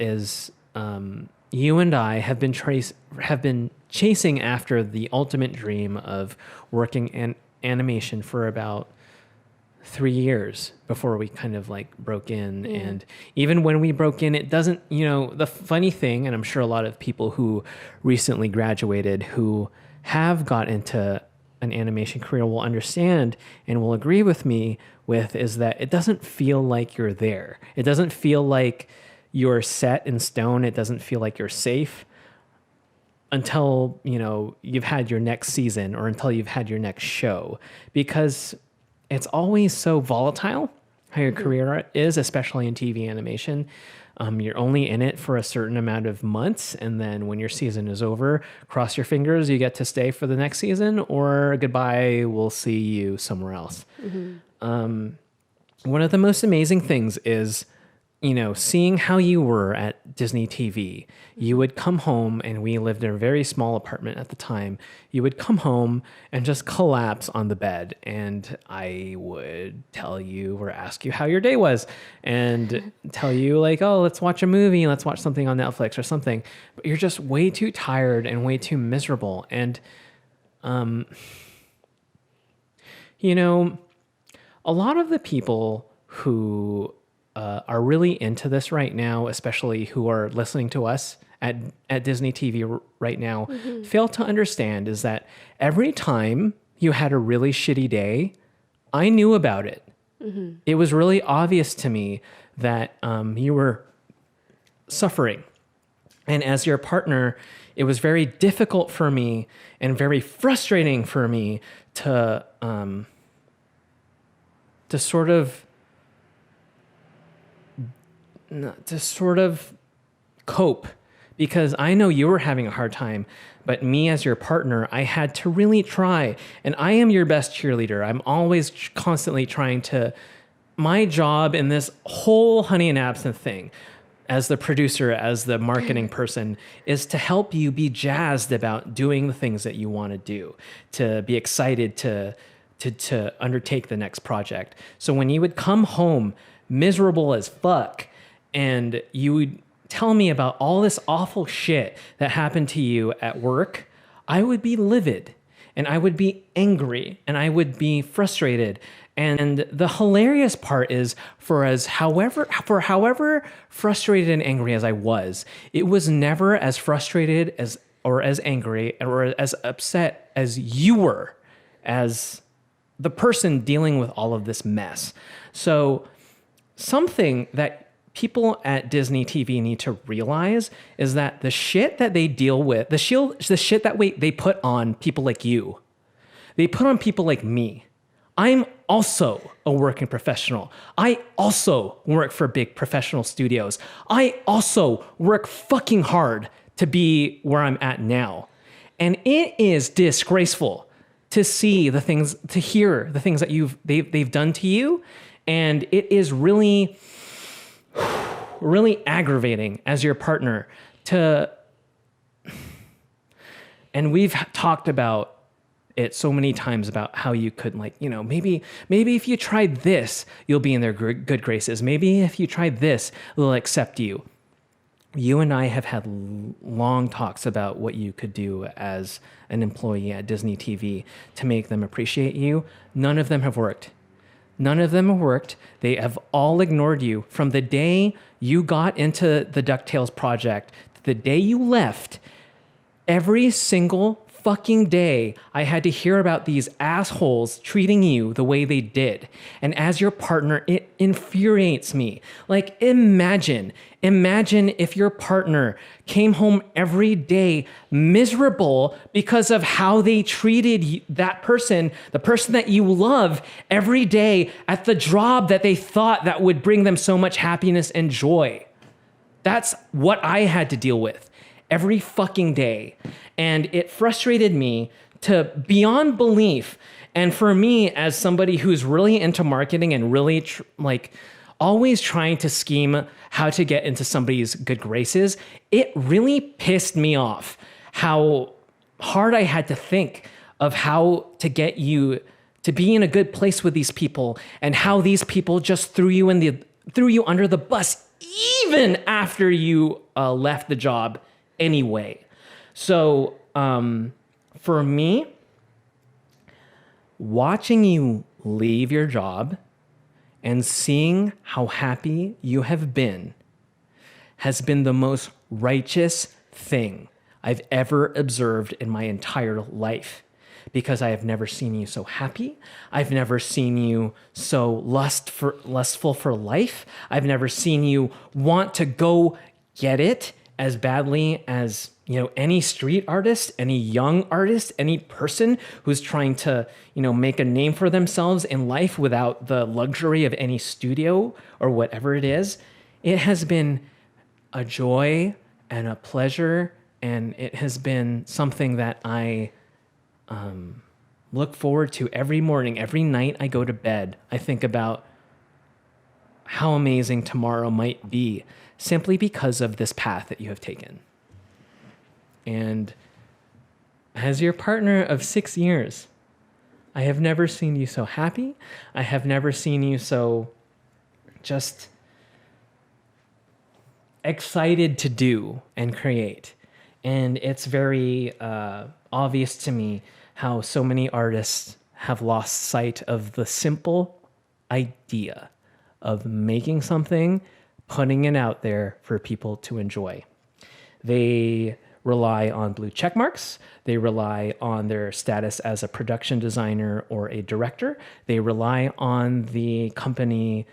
you and I have been chasing after the ultimate dream of working in animation for about 3 years before we kind of like broke in. And even when we broke in, it doesn't, the funny thing, and I'm sure a lot of people who recently graduated who have got into an animation career will understand and will agree with me with is that it doesn't feel like you're there. It doesn't feel like you're set in stone. It doesn't feel like you're safe until, you've had your next season or until you've had your next show, because it's always so volatile how your career is, especially in TV animation. You're only in it for a certain amount of months. And then when your season is over, cross your fingers, you get to stay for the next season, or goodbye, we'll see you somewhere else. One of the most amazing things is, seeing how you were at Disney TV. You would come home, and we lived in a very small apartment at the time. You would come home and just collapse on the bed, and I would tell you or ask you how your day was and tell you like, oh, let's watch a movie. Let's watch something on Netflix or something. But you're just way too tired and way too miserable. And, a lot of the people who are really into this right now, especially who are listening to us at Disney TV right now, fail to understand is that every time you had a really shitty day, I knew about it. It was really obvious to me that you were suffering. And as your partner, it was very difficult for me and very frustrating for me to sort of cope, because I know you were having a hard time, but me as your partner, I had to really try. And I am your best cheerleader. I'm always constantly trying to, my job in this whole Honey and Absinthe thing, as the producer, as the marketing person, is to help you be jazzed about doing the things that you want to do, to be excited to undertake the next project. So when you would come home miserable as fuck, and you would tell me about all this awful shit that happened to you at work, I would be livid and I would be angry and I would be frustrated. And the hilarious part is however frustrated and angry as I was, it was never as frustrated as angry or as upset as you were as the person dealing with all of this mess. So something that people at Disney TV need to realize is that the shit that they deal with, the shit that they put on people like you, they put on people like me. I'm also a working professional. I also work for big professional studios. I also work fucking hard to be where I'm at now. And it is disgraceful to see the things, to hear the things that they've done to you. And it is really aggravating as your partner and we've talked about it so many times about how you could maybe if you tried this, you'll be in their good graces. Maybe if you tried this, they'll accept you. You and I have had long talks about what you could do as an employee at Disney TV to make them appreciate you. None of them have worked. None of them have worked. They have all ignored you. From the day you got into the DuckTales project to the day you left, every single fucking day I had to hear about these assholes treating you the way they did. And as your partner, it infuriates me. Like, imagine if your partner came home every day miserable because of how they treated that person, the person that you love, every day at the job that they thought that would bring them so much happiness and joy. That's what I had to deal with every fucking day. And it frustrated me to beyond belief. And for me, as somebody who's really into marketing and really always trying to scheme how to get into somebody's good graces, it really pissed me off how hard I had to think of how to get you to be in a good place with these people, and how these people just threw you under the bus even after you left the job anyway. So for me, watching you leave your job and seeing how happy you have been has been the most righteous thing I've ever observed in my entire life, because I have never seen you so happy. I've never seen you so lustful for life. I've never seen you want to go get it as badly as, any street artist, any young artist, any person who's trying to, make a name for themselves in life without the luxury of any studio or whatever it is. It has been a joy and a pleasure, and it has been something that I look forward to every morning. Every night I go to bed, I think about how amazing tomorrow might be, simply because of this path that you have taken. And as your partner of 6 years, I have never seen you so happy. I have never seen you so just excited to do and create. And it's very obvious to me how so many artists have lost sight of the simple idea of making something, putting it out there for people to enjoy. They rely on blue check marks. They rely on their status as a production designer or a director. They rely on the company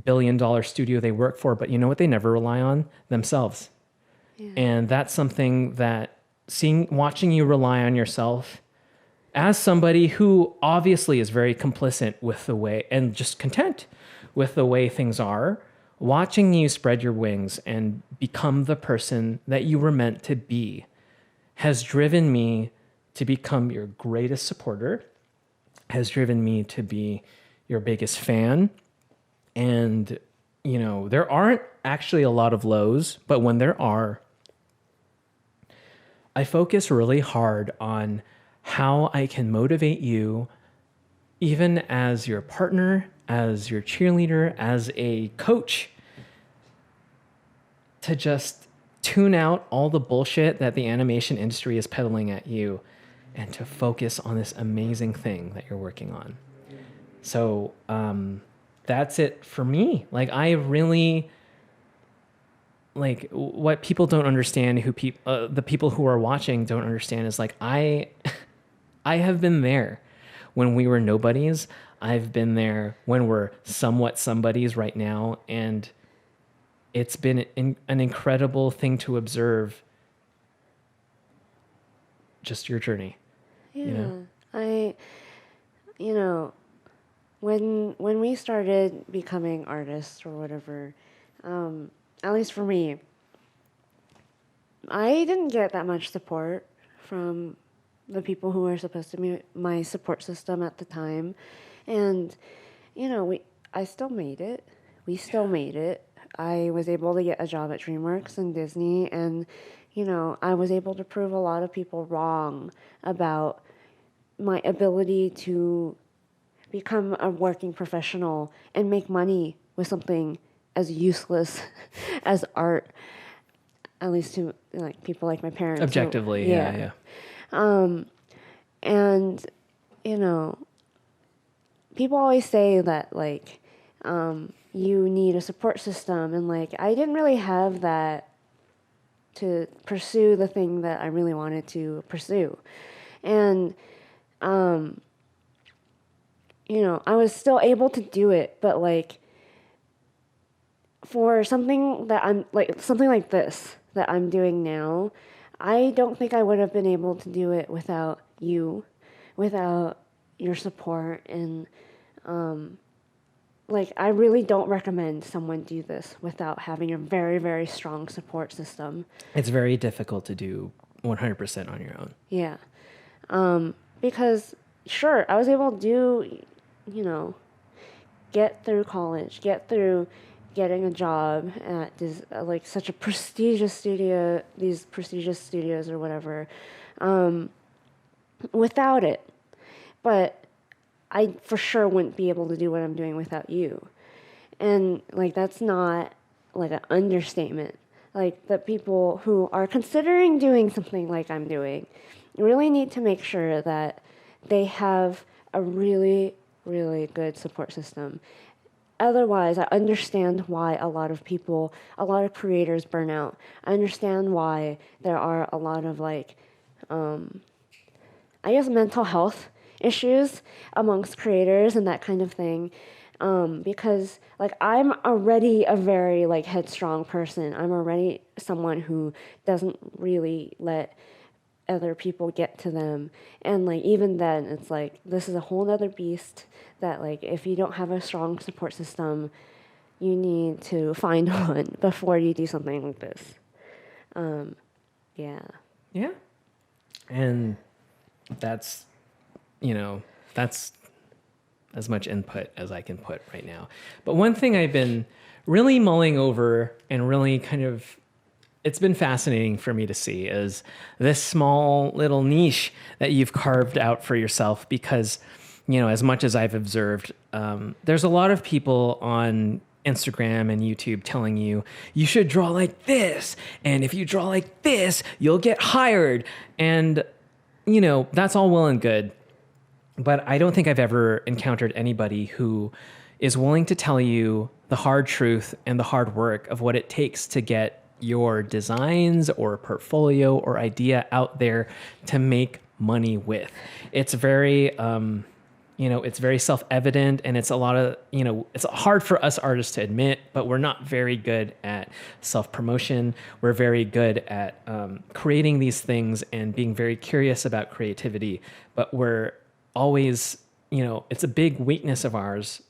billion-dollar studio they work for, but you know what they never rely on? Themselves. Yeah. And that's something that watching you rely on yourself as somebody who obviously is very complicit with the way and just content with the way things are, watching you spread your wings and become the person that you were meant to be has driven me to become your greatest supporter, has driven me to be your biggest fan. And, there aren't actually a lot of lows, but when there are, I focus really hard on how I can motivate you, even as your partner, as your cheerleader, as a coach, to just tune out all the bullshit that the animation industry is peddling at you and to focus on this amazing thing that you're working on. So that's it for me. I really, what people don't understand, the people who are watching don't understand is I have been there when we were nobodies. I've been there when we're somewhat somebodies right now. And it's been an incredible thing to observe just your journey. Yeah. When we started becoming artists or whatever, at least for me, I didn't get that much support from the people who were supposed to be my support system at the time. And, I still made it. We still made it. I was able to get a job at DreamWorks and Disney, and, I was able to prove a lot of people wrong about my ability to become a working professional and make money with something as useless as art, at least to people like my parents. Objectively, yeah. And, people always say that, you need a support system. And, I didn't really have that to pursue the thing that I really wanted to pursue. And, I was still able to do it, but like for something like this that I'm doing now, I don't think I would have been able to do it without you, without your support. And I really don't recommend someone do this without having a very, very strong support system. It's very difficult to do 100% on your own. Yeah. Because sure, I was able to do, get through college, get through getting a job at this, such a prestigious studio, these prestigious studios or whatever, without it. But I for sure wouldn't be able to do what I'm doing without you. And that's not an understatement. The people who are considering doing something like I'm doing really need to make sure that they have a really, really good support system. Otherwise, I understand why a lot of creators burn out. I understand why there are a lot of mental health issues amongst creators and that kind of thing. Because I'm already a very headstrong person. I'm already someone who doesn't really let other people get to them. And even then it's this is a whole other beast that if you don't have a strong support system, you need to find one before you do something like this. Yeah. And that's as much input as I can put right now. But one thing I've been really mulling over and really it's been fascinating for me to see is this small little niche that you've carved out for yourself because, as much as I've observed, there's a lot of people on Instagram and YouTube telling you should draw like this. And if you draw like this, you'll get hired. And, that's all well and good. But I don't think I've ever encountered anybody who is willing to tell you the hard truth and the hard work of what it takes to get your designs or portfolio or idea out there to make money with. It's very, it's very self-evident, and it's a lot of, it's hard for us artists to admit, but we're not very good at self-promotion. We're very good at creating these things and being very curious about creativity, but we're always, it's a big weakness of ours,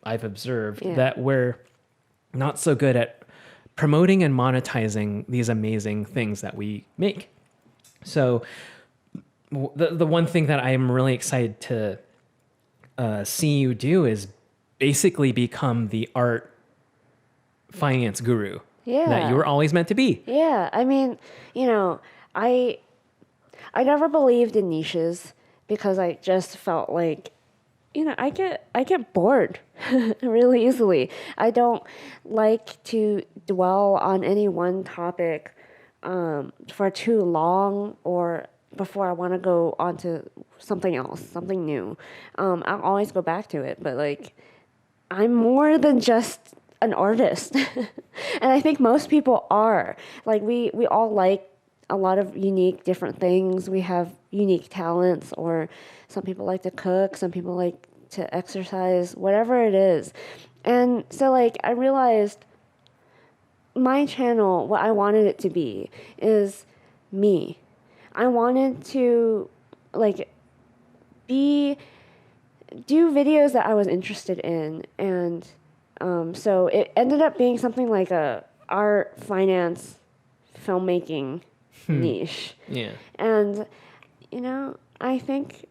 I've observed, that we're not so good at promoting and monetizing these amazing things that we make. So the one thing that I am really excited to see you do is basically become the art finance guru that you were always meant to be. Yeah. I mean, I never believed in niches because I just felt I get bored really easily. I don't like to dwell on any one topic for too long or before I want to go on to something else, something new. I'll always go back to it, but I'm more than just an artist. And I think most people are. We all like a lot of unique different things. We have unique talents, or some people like to cook, some people like to exercise, whatever it is. And so I realized my channel, what I wanted it to be is me. I wanted to do videos that I was interested in, and so it ended up being something like a art, finance, filmmaking niche. Yeah. And I think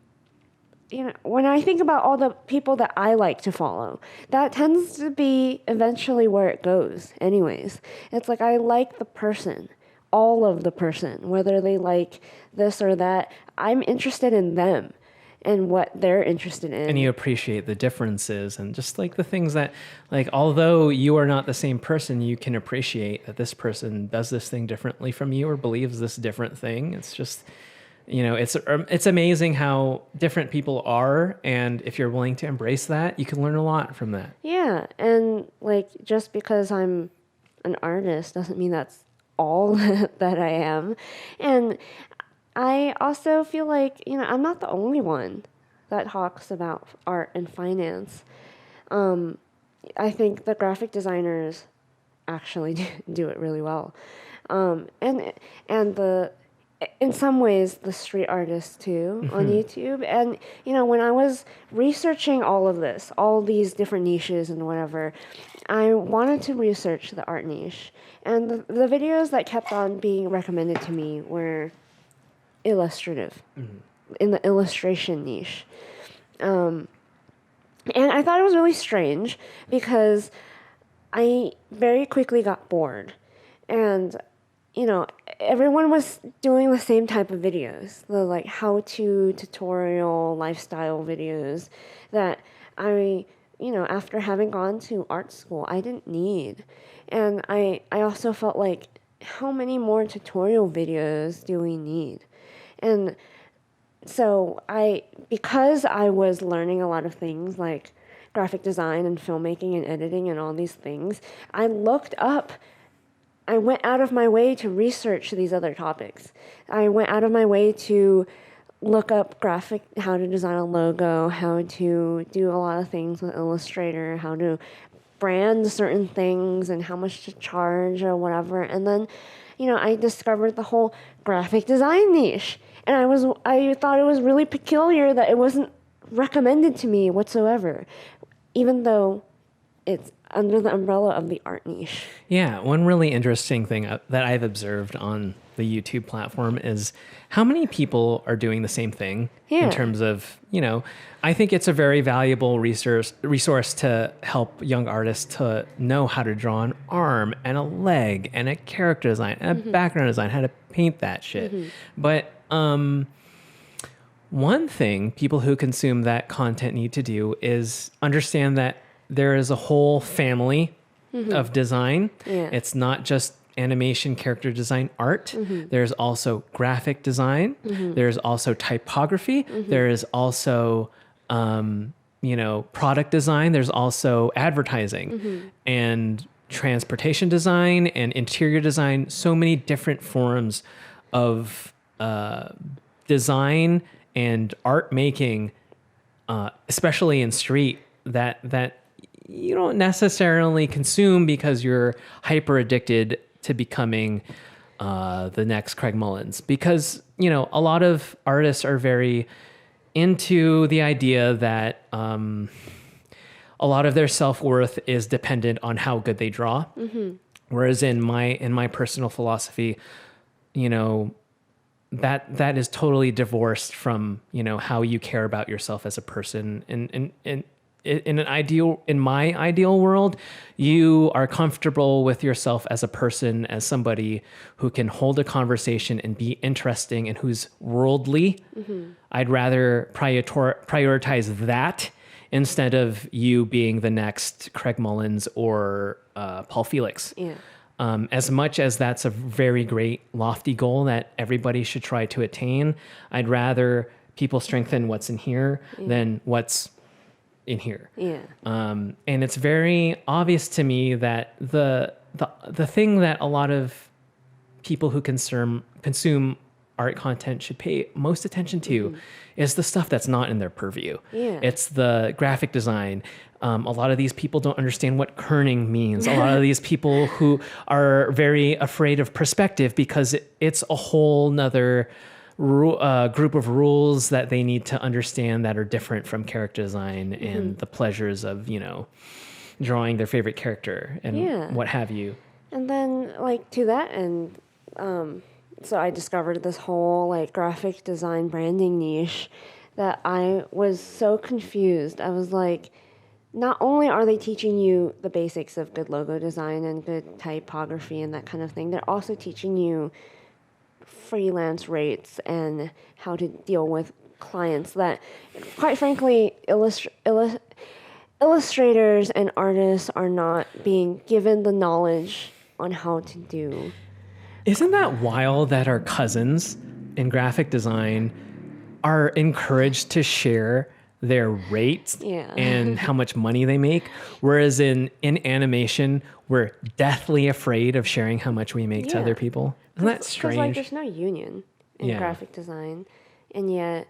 when I think about all the people that I like to follow, that tends to be eventually where it goes anyways. It's I like the person, all of the person, whether they like this or that. I'm interested in them and what they're interested in. And you appreciate the differences and just the things that, although you are not the same person, you can appreciate that this person does this thing differently from you or believes this different thing. It's just, it's amazing how different people are. And if you're willing to embrace that, you can learn a lot from that. Yeah. And just because I'm an artist doesn't mean that's all that I am. And I also feel like, I'm not the only one that talks about art and finance. I think the graphic designers actually do it really well. And in some ways, the street artists too on YouTube. And, when I was researching all of this, all these different niches and whatever, I wanted to research the art niche. And the videos that kept on being recommended to me were illustrative, in the illustration niche. And I thought it was really strange because I very quickly got bored. And, everyone was doing the same type of videos, the like how-to tutorial lifestyle videos that after having gone to art school, I didn't need. And I also felt like, how many more tutorial videos do we need? And so because I was learning a lot of things like graphic design and filmmaking and editing and all these things, I went out of my way to research these other topics. I went out of my way to look up how to design a logo, how to do a lot of things with Illustrator, how to brand certain things and how much to charge or whatever. And then, I discovered the whole graphic design niche. And I thought it was really peculiar that it wasn't recommended to me whatsoever, even though it's under the umbrella of the art niche. Yeah, one really interesting thing that I've observed on the YouTube platform is how many people are doing the same thing in terms of, I think it's a very valuable resource to help young artists to know how to draw an arm and a leg and a character design and a background design, how to paint that shit. But one thing people who consume that content need to do is understand that there is a whole family of design. Yeah. It's not just animation, character design, art. There's also graphic design. There's also typography. There is also, product design. There's also advertising and transportation design and interior design. So many different forms of design and art making, especially in street, that you don't necessarily consume because you're hyper addicted to becoming the next Craig Mullins. Because, a lot of artists are very into the idea that a lot of their self-worth is dependent on how good they draw. Whereas in my personal philosophy, that is totally divorced from, how you care about yourself as a person. And in my ideal world, you are comfortable with yourself as a person, as somebody who can hold a conversation and be interesting and who's worldly. I'd rather prioritize that instead of you being the next Craig Mullins or Paul Felix. Yeah. As much as that's a very great lofty goal that everybody should try to attain, I'd rather people strengthen what's in here than what's in here. Yeah. And it's very obvious to me that the thing that a lot of people who consume art content should pay most attention to is the stuff that's not in their purview. Yeah. It's the graphic design. A lot of these people don't understand what kerning means. A lot of these people who are very afraid of perspective because it's a whole nother group of rules that they need to understand that are different from character design and the pleasures of, drawing their favorite character and what have you. And then, to that end, so I discovered this whole, graphic design branding niche that I was so confused. I was like, not only are they teaching you the basics of good logo design and good typography and that kind of thing, they're also teaching you freelance rates and how to deal with clients that, quite frankly, illustrators and artists are not being given the knowledge on how to do. Isn't that wild that our cousins in graphic design are encouraged to share their rates and how much money they make, whereas in animation, we're deathly afraid of sharing how much we make to other people? Isn't that strange? Because there's no union in graphic design, and yet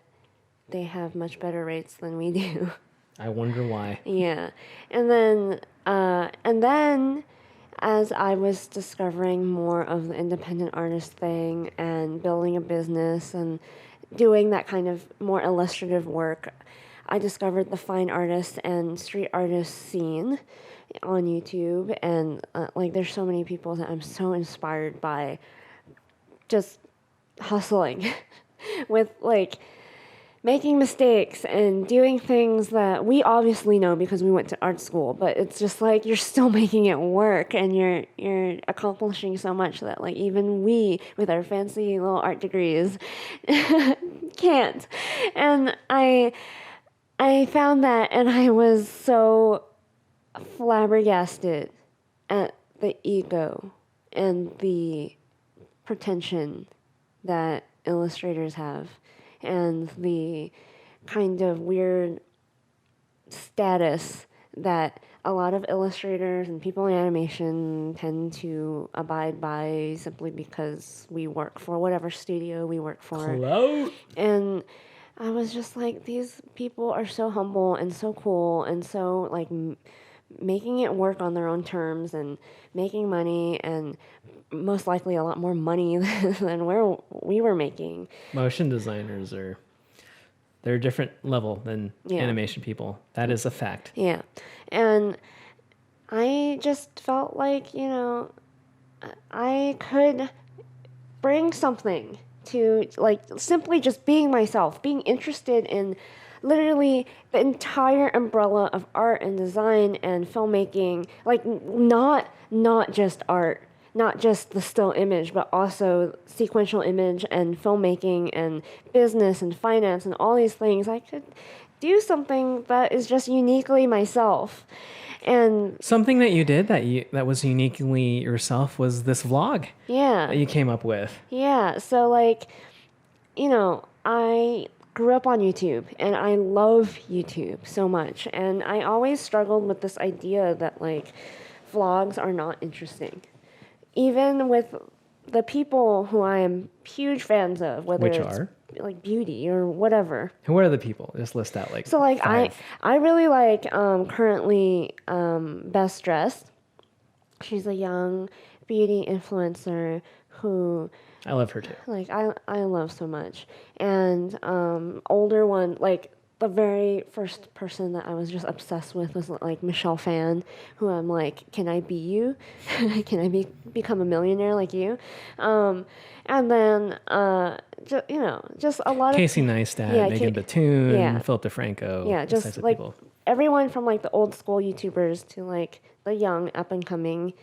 they have much better rates than we do. I wonder why. Yeah. And then as I was discovering more of the independent artist thing and building a business and doing that kind of more illustrative work, I discovered the fine artist and street artist scene on YouTube. And like, there's so many people that I'm so inspired by just hustling with like making mistakes and doing things that we obviously know because we went to art school, but it's just like you're still making it work and you're accomplishing so much that like even we with our fancy little art degrees can't. And I found that, and I was so flabbergasted at the ego and the pretension that illustrators have, and the kind of weird status that a lot of illustrators and people in animation tend to abide by simply because we work for whatever studio we work for. Clout. And I was just like, these people are so humble and so cool and so like making it work on their own terms and making money, and most likely a lot more money than where we were making. Motion designers they're a different level than animation people. That is a fact. Yeah. And I just felt like, I could bring something to like simply just being myself, being interested in literally the entire umbrella of art and design and filmmaking, like not just art, not just the still image, but also sequential image and filmmaking and business and finance and all these things. I could do something that is just uniquely myself. And something that you did that was uniquely yourself was this vlog that you came up with. Yeah. So like, I grew up on YouTube and I love YouTube so much. And I always struggled with this idea that like vlogs are not interesting. Even with the people who I am huge fans of, whether Which it's are? Like beauty or whatever. Who are the people? Just list out like so like 5. I really like currently Best Dressed. She's a young beauty influencer who I love her too. like I love so much. And older one, like the very first person that I was just obsessed with was like Michelle Phan, who I'm like, can I be you? Can I become a millionaire like you? And then just a lot Casey of Neistat, Megan Batoon, Philip DeFranco, just like people. Everyone from like the old school YouTubers to like the young up and coming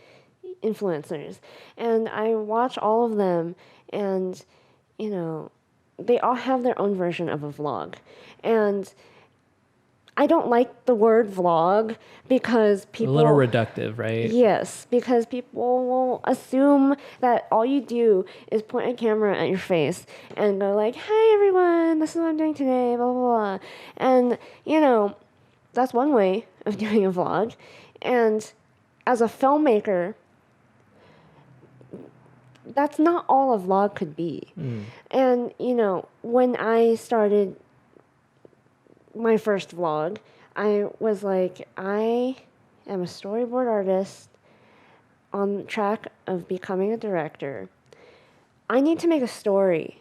influencers. And I watch all of them, and they all have their own version of a vlog. And I don't like the word vlog because people... A little reductive, right? Yes, because people will assume that all you do is point a camera at your face and go like, hey everyone, this is what I'm doing today, blah, blah, blah. And, that's one way of doing a vlog. And as a filmmaker, that's not all a vlog could be. And, when I started my first vlog, I was like, I am a storyboard artist on track of becoming a director. I need to make a story,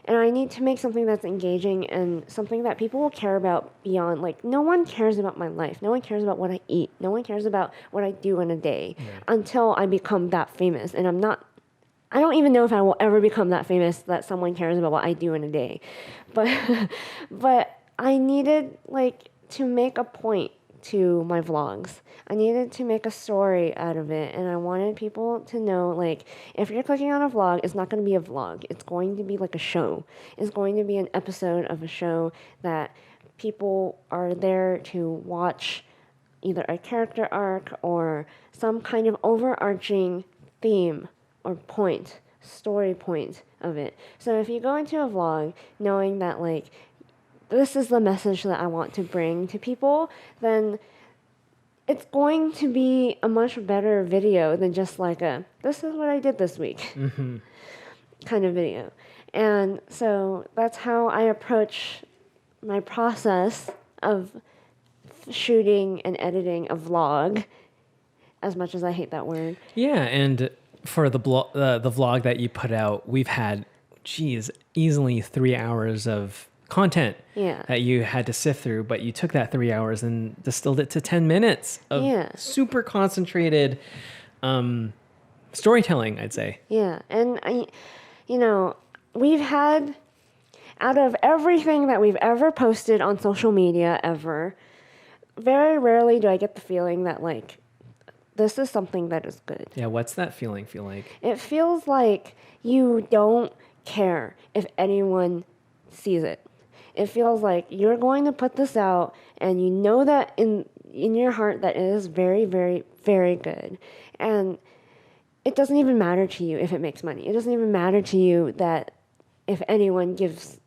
and I need to make something that's engaging and something that people will care about beyond, like, no one cares about my life. No one cares about what I eat. No one cares about what I do in a day until I become that famous. And I don't even know if I will ever become that famous that someone cares about what I do in a day. But I needed, like, to make a point to my vlogs. I needed to make a story out of it, and I wanted people to know, like, if you're clicking on a vlog, it's not going to be a vlog. It's going to be like a show. It's going to be an episode of a show that people are there to watch either a character arc or some kind of overarching theme or point, story point of it. So if you go into a vlog knowing that, like, this is the message that I want to bring to people, then it's going to be a much better video than just like this is what I did this week kind of video. And so that's how I approach my process of shooting and editing a vlog, as much as I hate that word. Yeah, and for the vlog that you put out, we've had, easily 3 hours of content that you had to sift through, but you took that 3 hours and distilled it to 10 minutes of super concentrated storytelling, I'd say. Yeah, and we've had, out of everything that we've ever posted on social media ever, very rarely do I get the feeling that, like, this is something that is good. Yeah, what's that feeling feel like? It feels like you don't care if anyone sees it. It feels like you're going to put this out, and you know that in your heart that it is very, very, very good. And it doesn't even matter to you if it makes money. It doesn't even matter to you that if anyone gives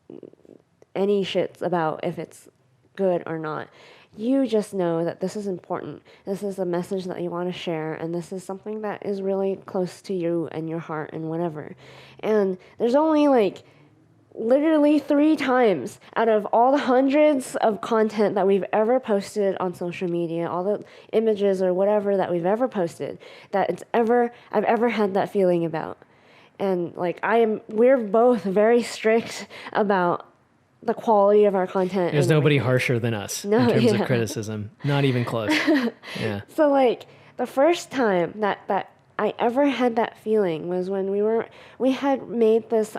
any shits about if it's good or not. You just know that this is important. This is a message that you want to share, and this is something that is really close to you and your heart and whatever. And there's only like literally 3 times out of all the hundreds of content that we've ever posted on social media, all the images or whatever that we've ever posted, that I've ever had that feeling about. And like we're both very strict about the quality of our content. There's nobody harsher than us in terms of criticism. Not even close. Yeah. So like the first time that I ever had that feeling was when we had made this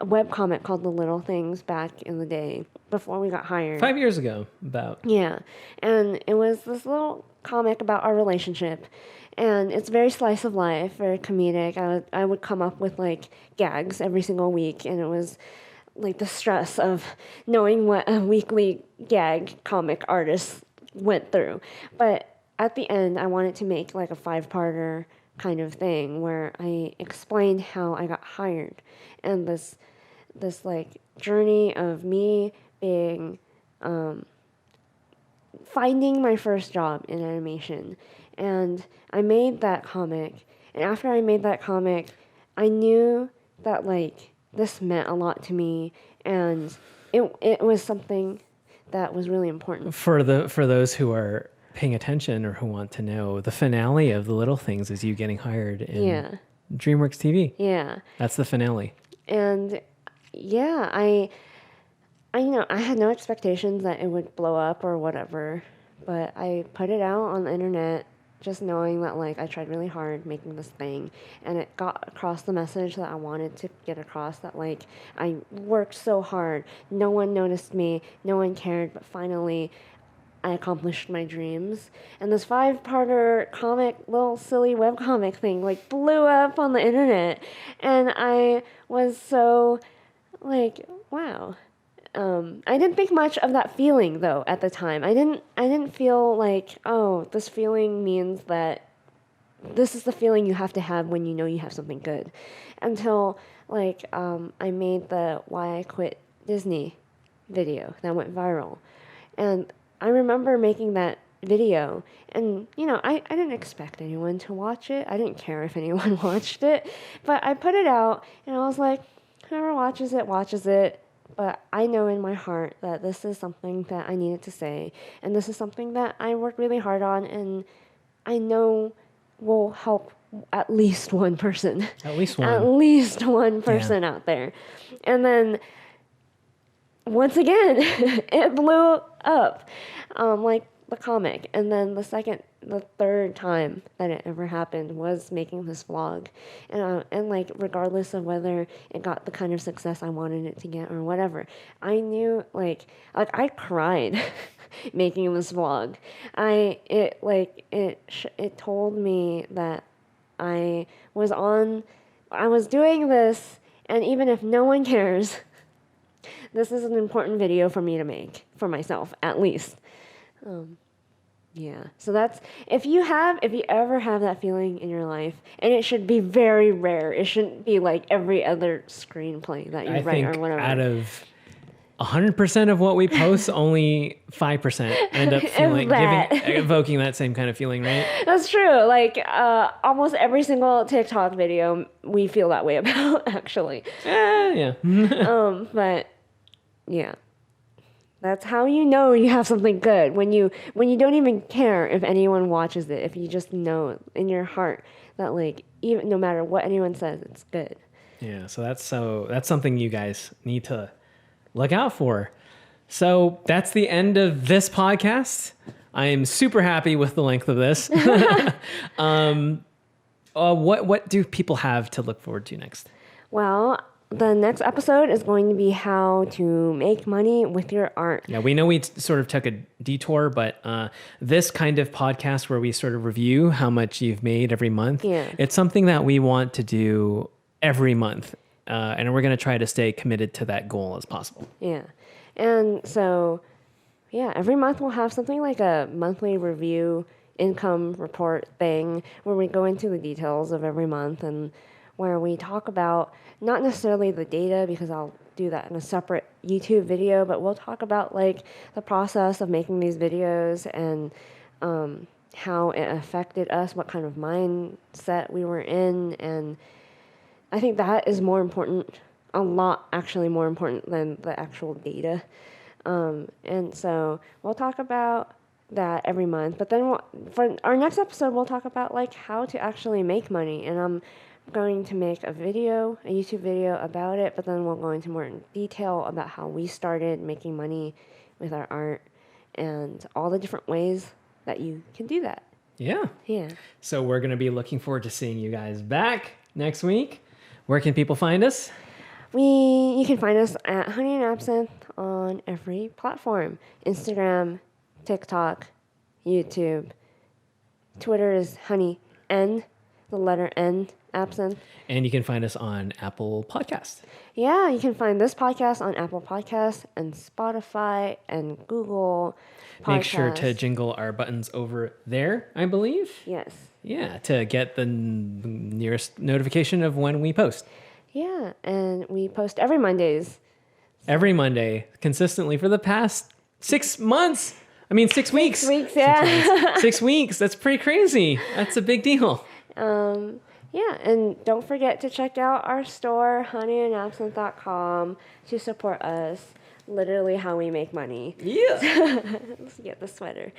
webcomic called The Little Things back in the day before we got hired. 5 years ago, about. Yeah. And it was this little comic about our relationship. And it's very slice of life, very comedic. I would come up with like gags every single week, and it was like the stress of knowing what a weekly gag comic artist went through. But at the end, I wanted to make like a 5-parter kind of thing where I explained how I got hired, and this like journey of me being finding my first job in animation. And I made that comic, and after I made that comic, I knew that like this meant a lot to me, and it was something that was really important. For those who are paying attention or who want to know, the finale of The Little Things is you getting hired in DreamWorks TV. Yeah. That's the finale. And yeah, I had no expectations that it would blow up or whatever, but I put it out on the internet just knowing that like I tried really hard making this thing, and it got across the message that I wanted to get across, that like I worked so hard, no one noticed me, no one cared, but finally I accomplished my dreams. And this 5-parter comic, little silly webcomic thing like blew up on the internet, and I was so like, wow. I didn't think much of that feeling though at the time. I didn't feel like, oh, this feeling means that this is the feeling you have to have when you know you have something good, until like I made the Why I Quit Disney video that went viral. And I remember making that video, and I didn't expect anyone to watch it. I didn't care if anyone watched it, but I put it out, and I was like, whoever watches it. But I know in my heart that this is something that I needed to say, and this is something that I worked really hard on, and I know will help at least one person. At least one. At least one person out there. And then, once again, it blew up, like the comic. And then the third time that it ever happened was making this vlog, and like regardless of whether it got the kind of success I wanted it to get or whatever, I knew like I cried making this vlog. It told me that I was doing this, and even if no one cares, this is an important video for me to make for myself at least. Yeah. So that's, if you ever have that feeling in your life, and it should be very rare. It shouldn't be like every other screenplay that you write or whatever. 100% of what we post, only 5% end up feeling, evoking that same kind of feeling, right? That's true. Like almost every single TikTok video, we feel that way about, actually. Yeah. But yeah, that's how you know you have something good, when you don't even care if anyone watches it, if you just know in your heart that, like, even no matter what anyone says, it's good. Yeah. So that's something you guys need to look out for. So that's the end of this podcast. I am super happy with the length of this. What do people have to look forward to next? Well, the next episode is going to be how to make money with your art. Yeah, we know we sort of took a detour, but this kind of podcast where we sort of review how much you've made every month, it's something that we want to do every month. And we're going to try to stay committed to that goal as possible. Yeah. And so, yeah, every month we'll have something like a monthly review income report thing where we go into the details of every month, and where we talk about not necessarily the data, because I'll do that in a separate YouTube video, but we'll talk about like the process of making these videos and how it affected us, what kind of mindset we were in. And I think that is more important, a lot actually more important than the actual data. And so we'll talk about that every month. But then for our next episode, we'll talk about like how to actually make money. And I'm going to make a YouTube video about it, but then we'll go into more detail about how we started making money with our art and all the different ways that you can do that. Yeah. So we're going to be looking forward to seeing you guys back next week. Where can people find us? You can find us at Honey and Absinthe on every platform. Instagram, TikTok, YouTube. Twitter is Honey N, the letter N, Absinthe. And you can find us on Apple Podcasts. Yeah, you can find this podcast on Apple Podcasts and Spotify and Google Podcasts. Make sure to jingle our buttons over there, I believe. Yes. Yeah, to get the nearest notification of when we post. Yeah, and we post every Mondays. Every Monday, consistently for the past 6 months. I mean, 6 weeks. 6 weeks, yeah. 6 weeks. That's pretty crazy. That's a big deal. Yeah, and don't forget to check out our store, honeyandabsinthe.com, to support us. Literally how we make money. Yeah. Let's get the sweater.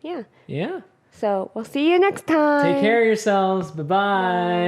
Yeah. So we'll see you next time. Take care of yourselves. Bye-bye. Bye.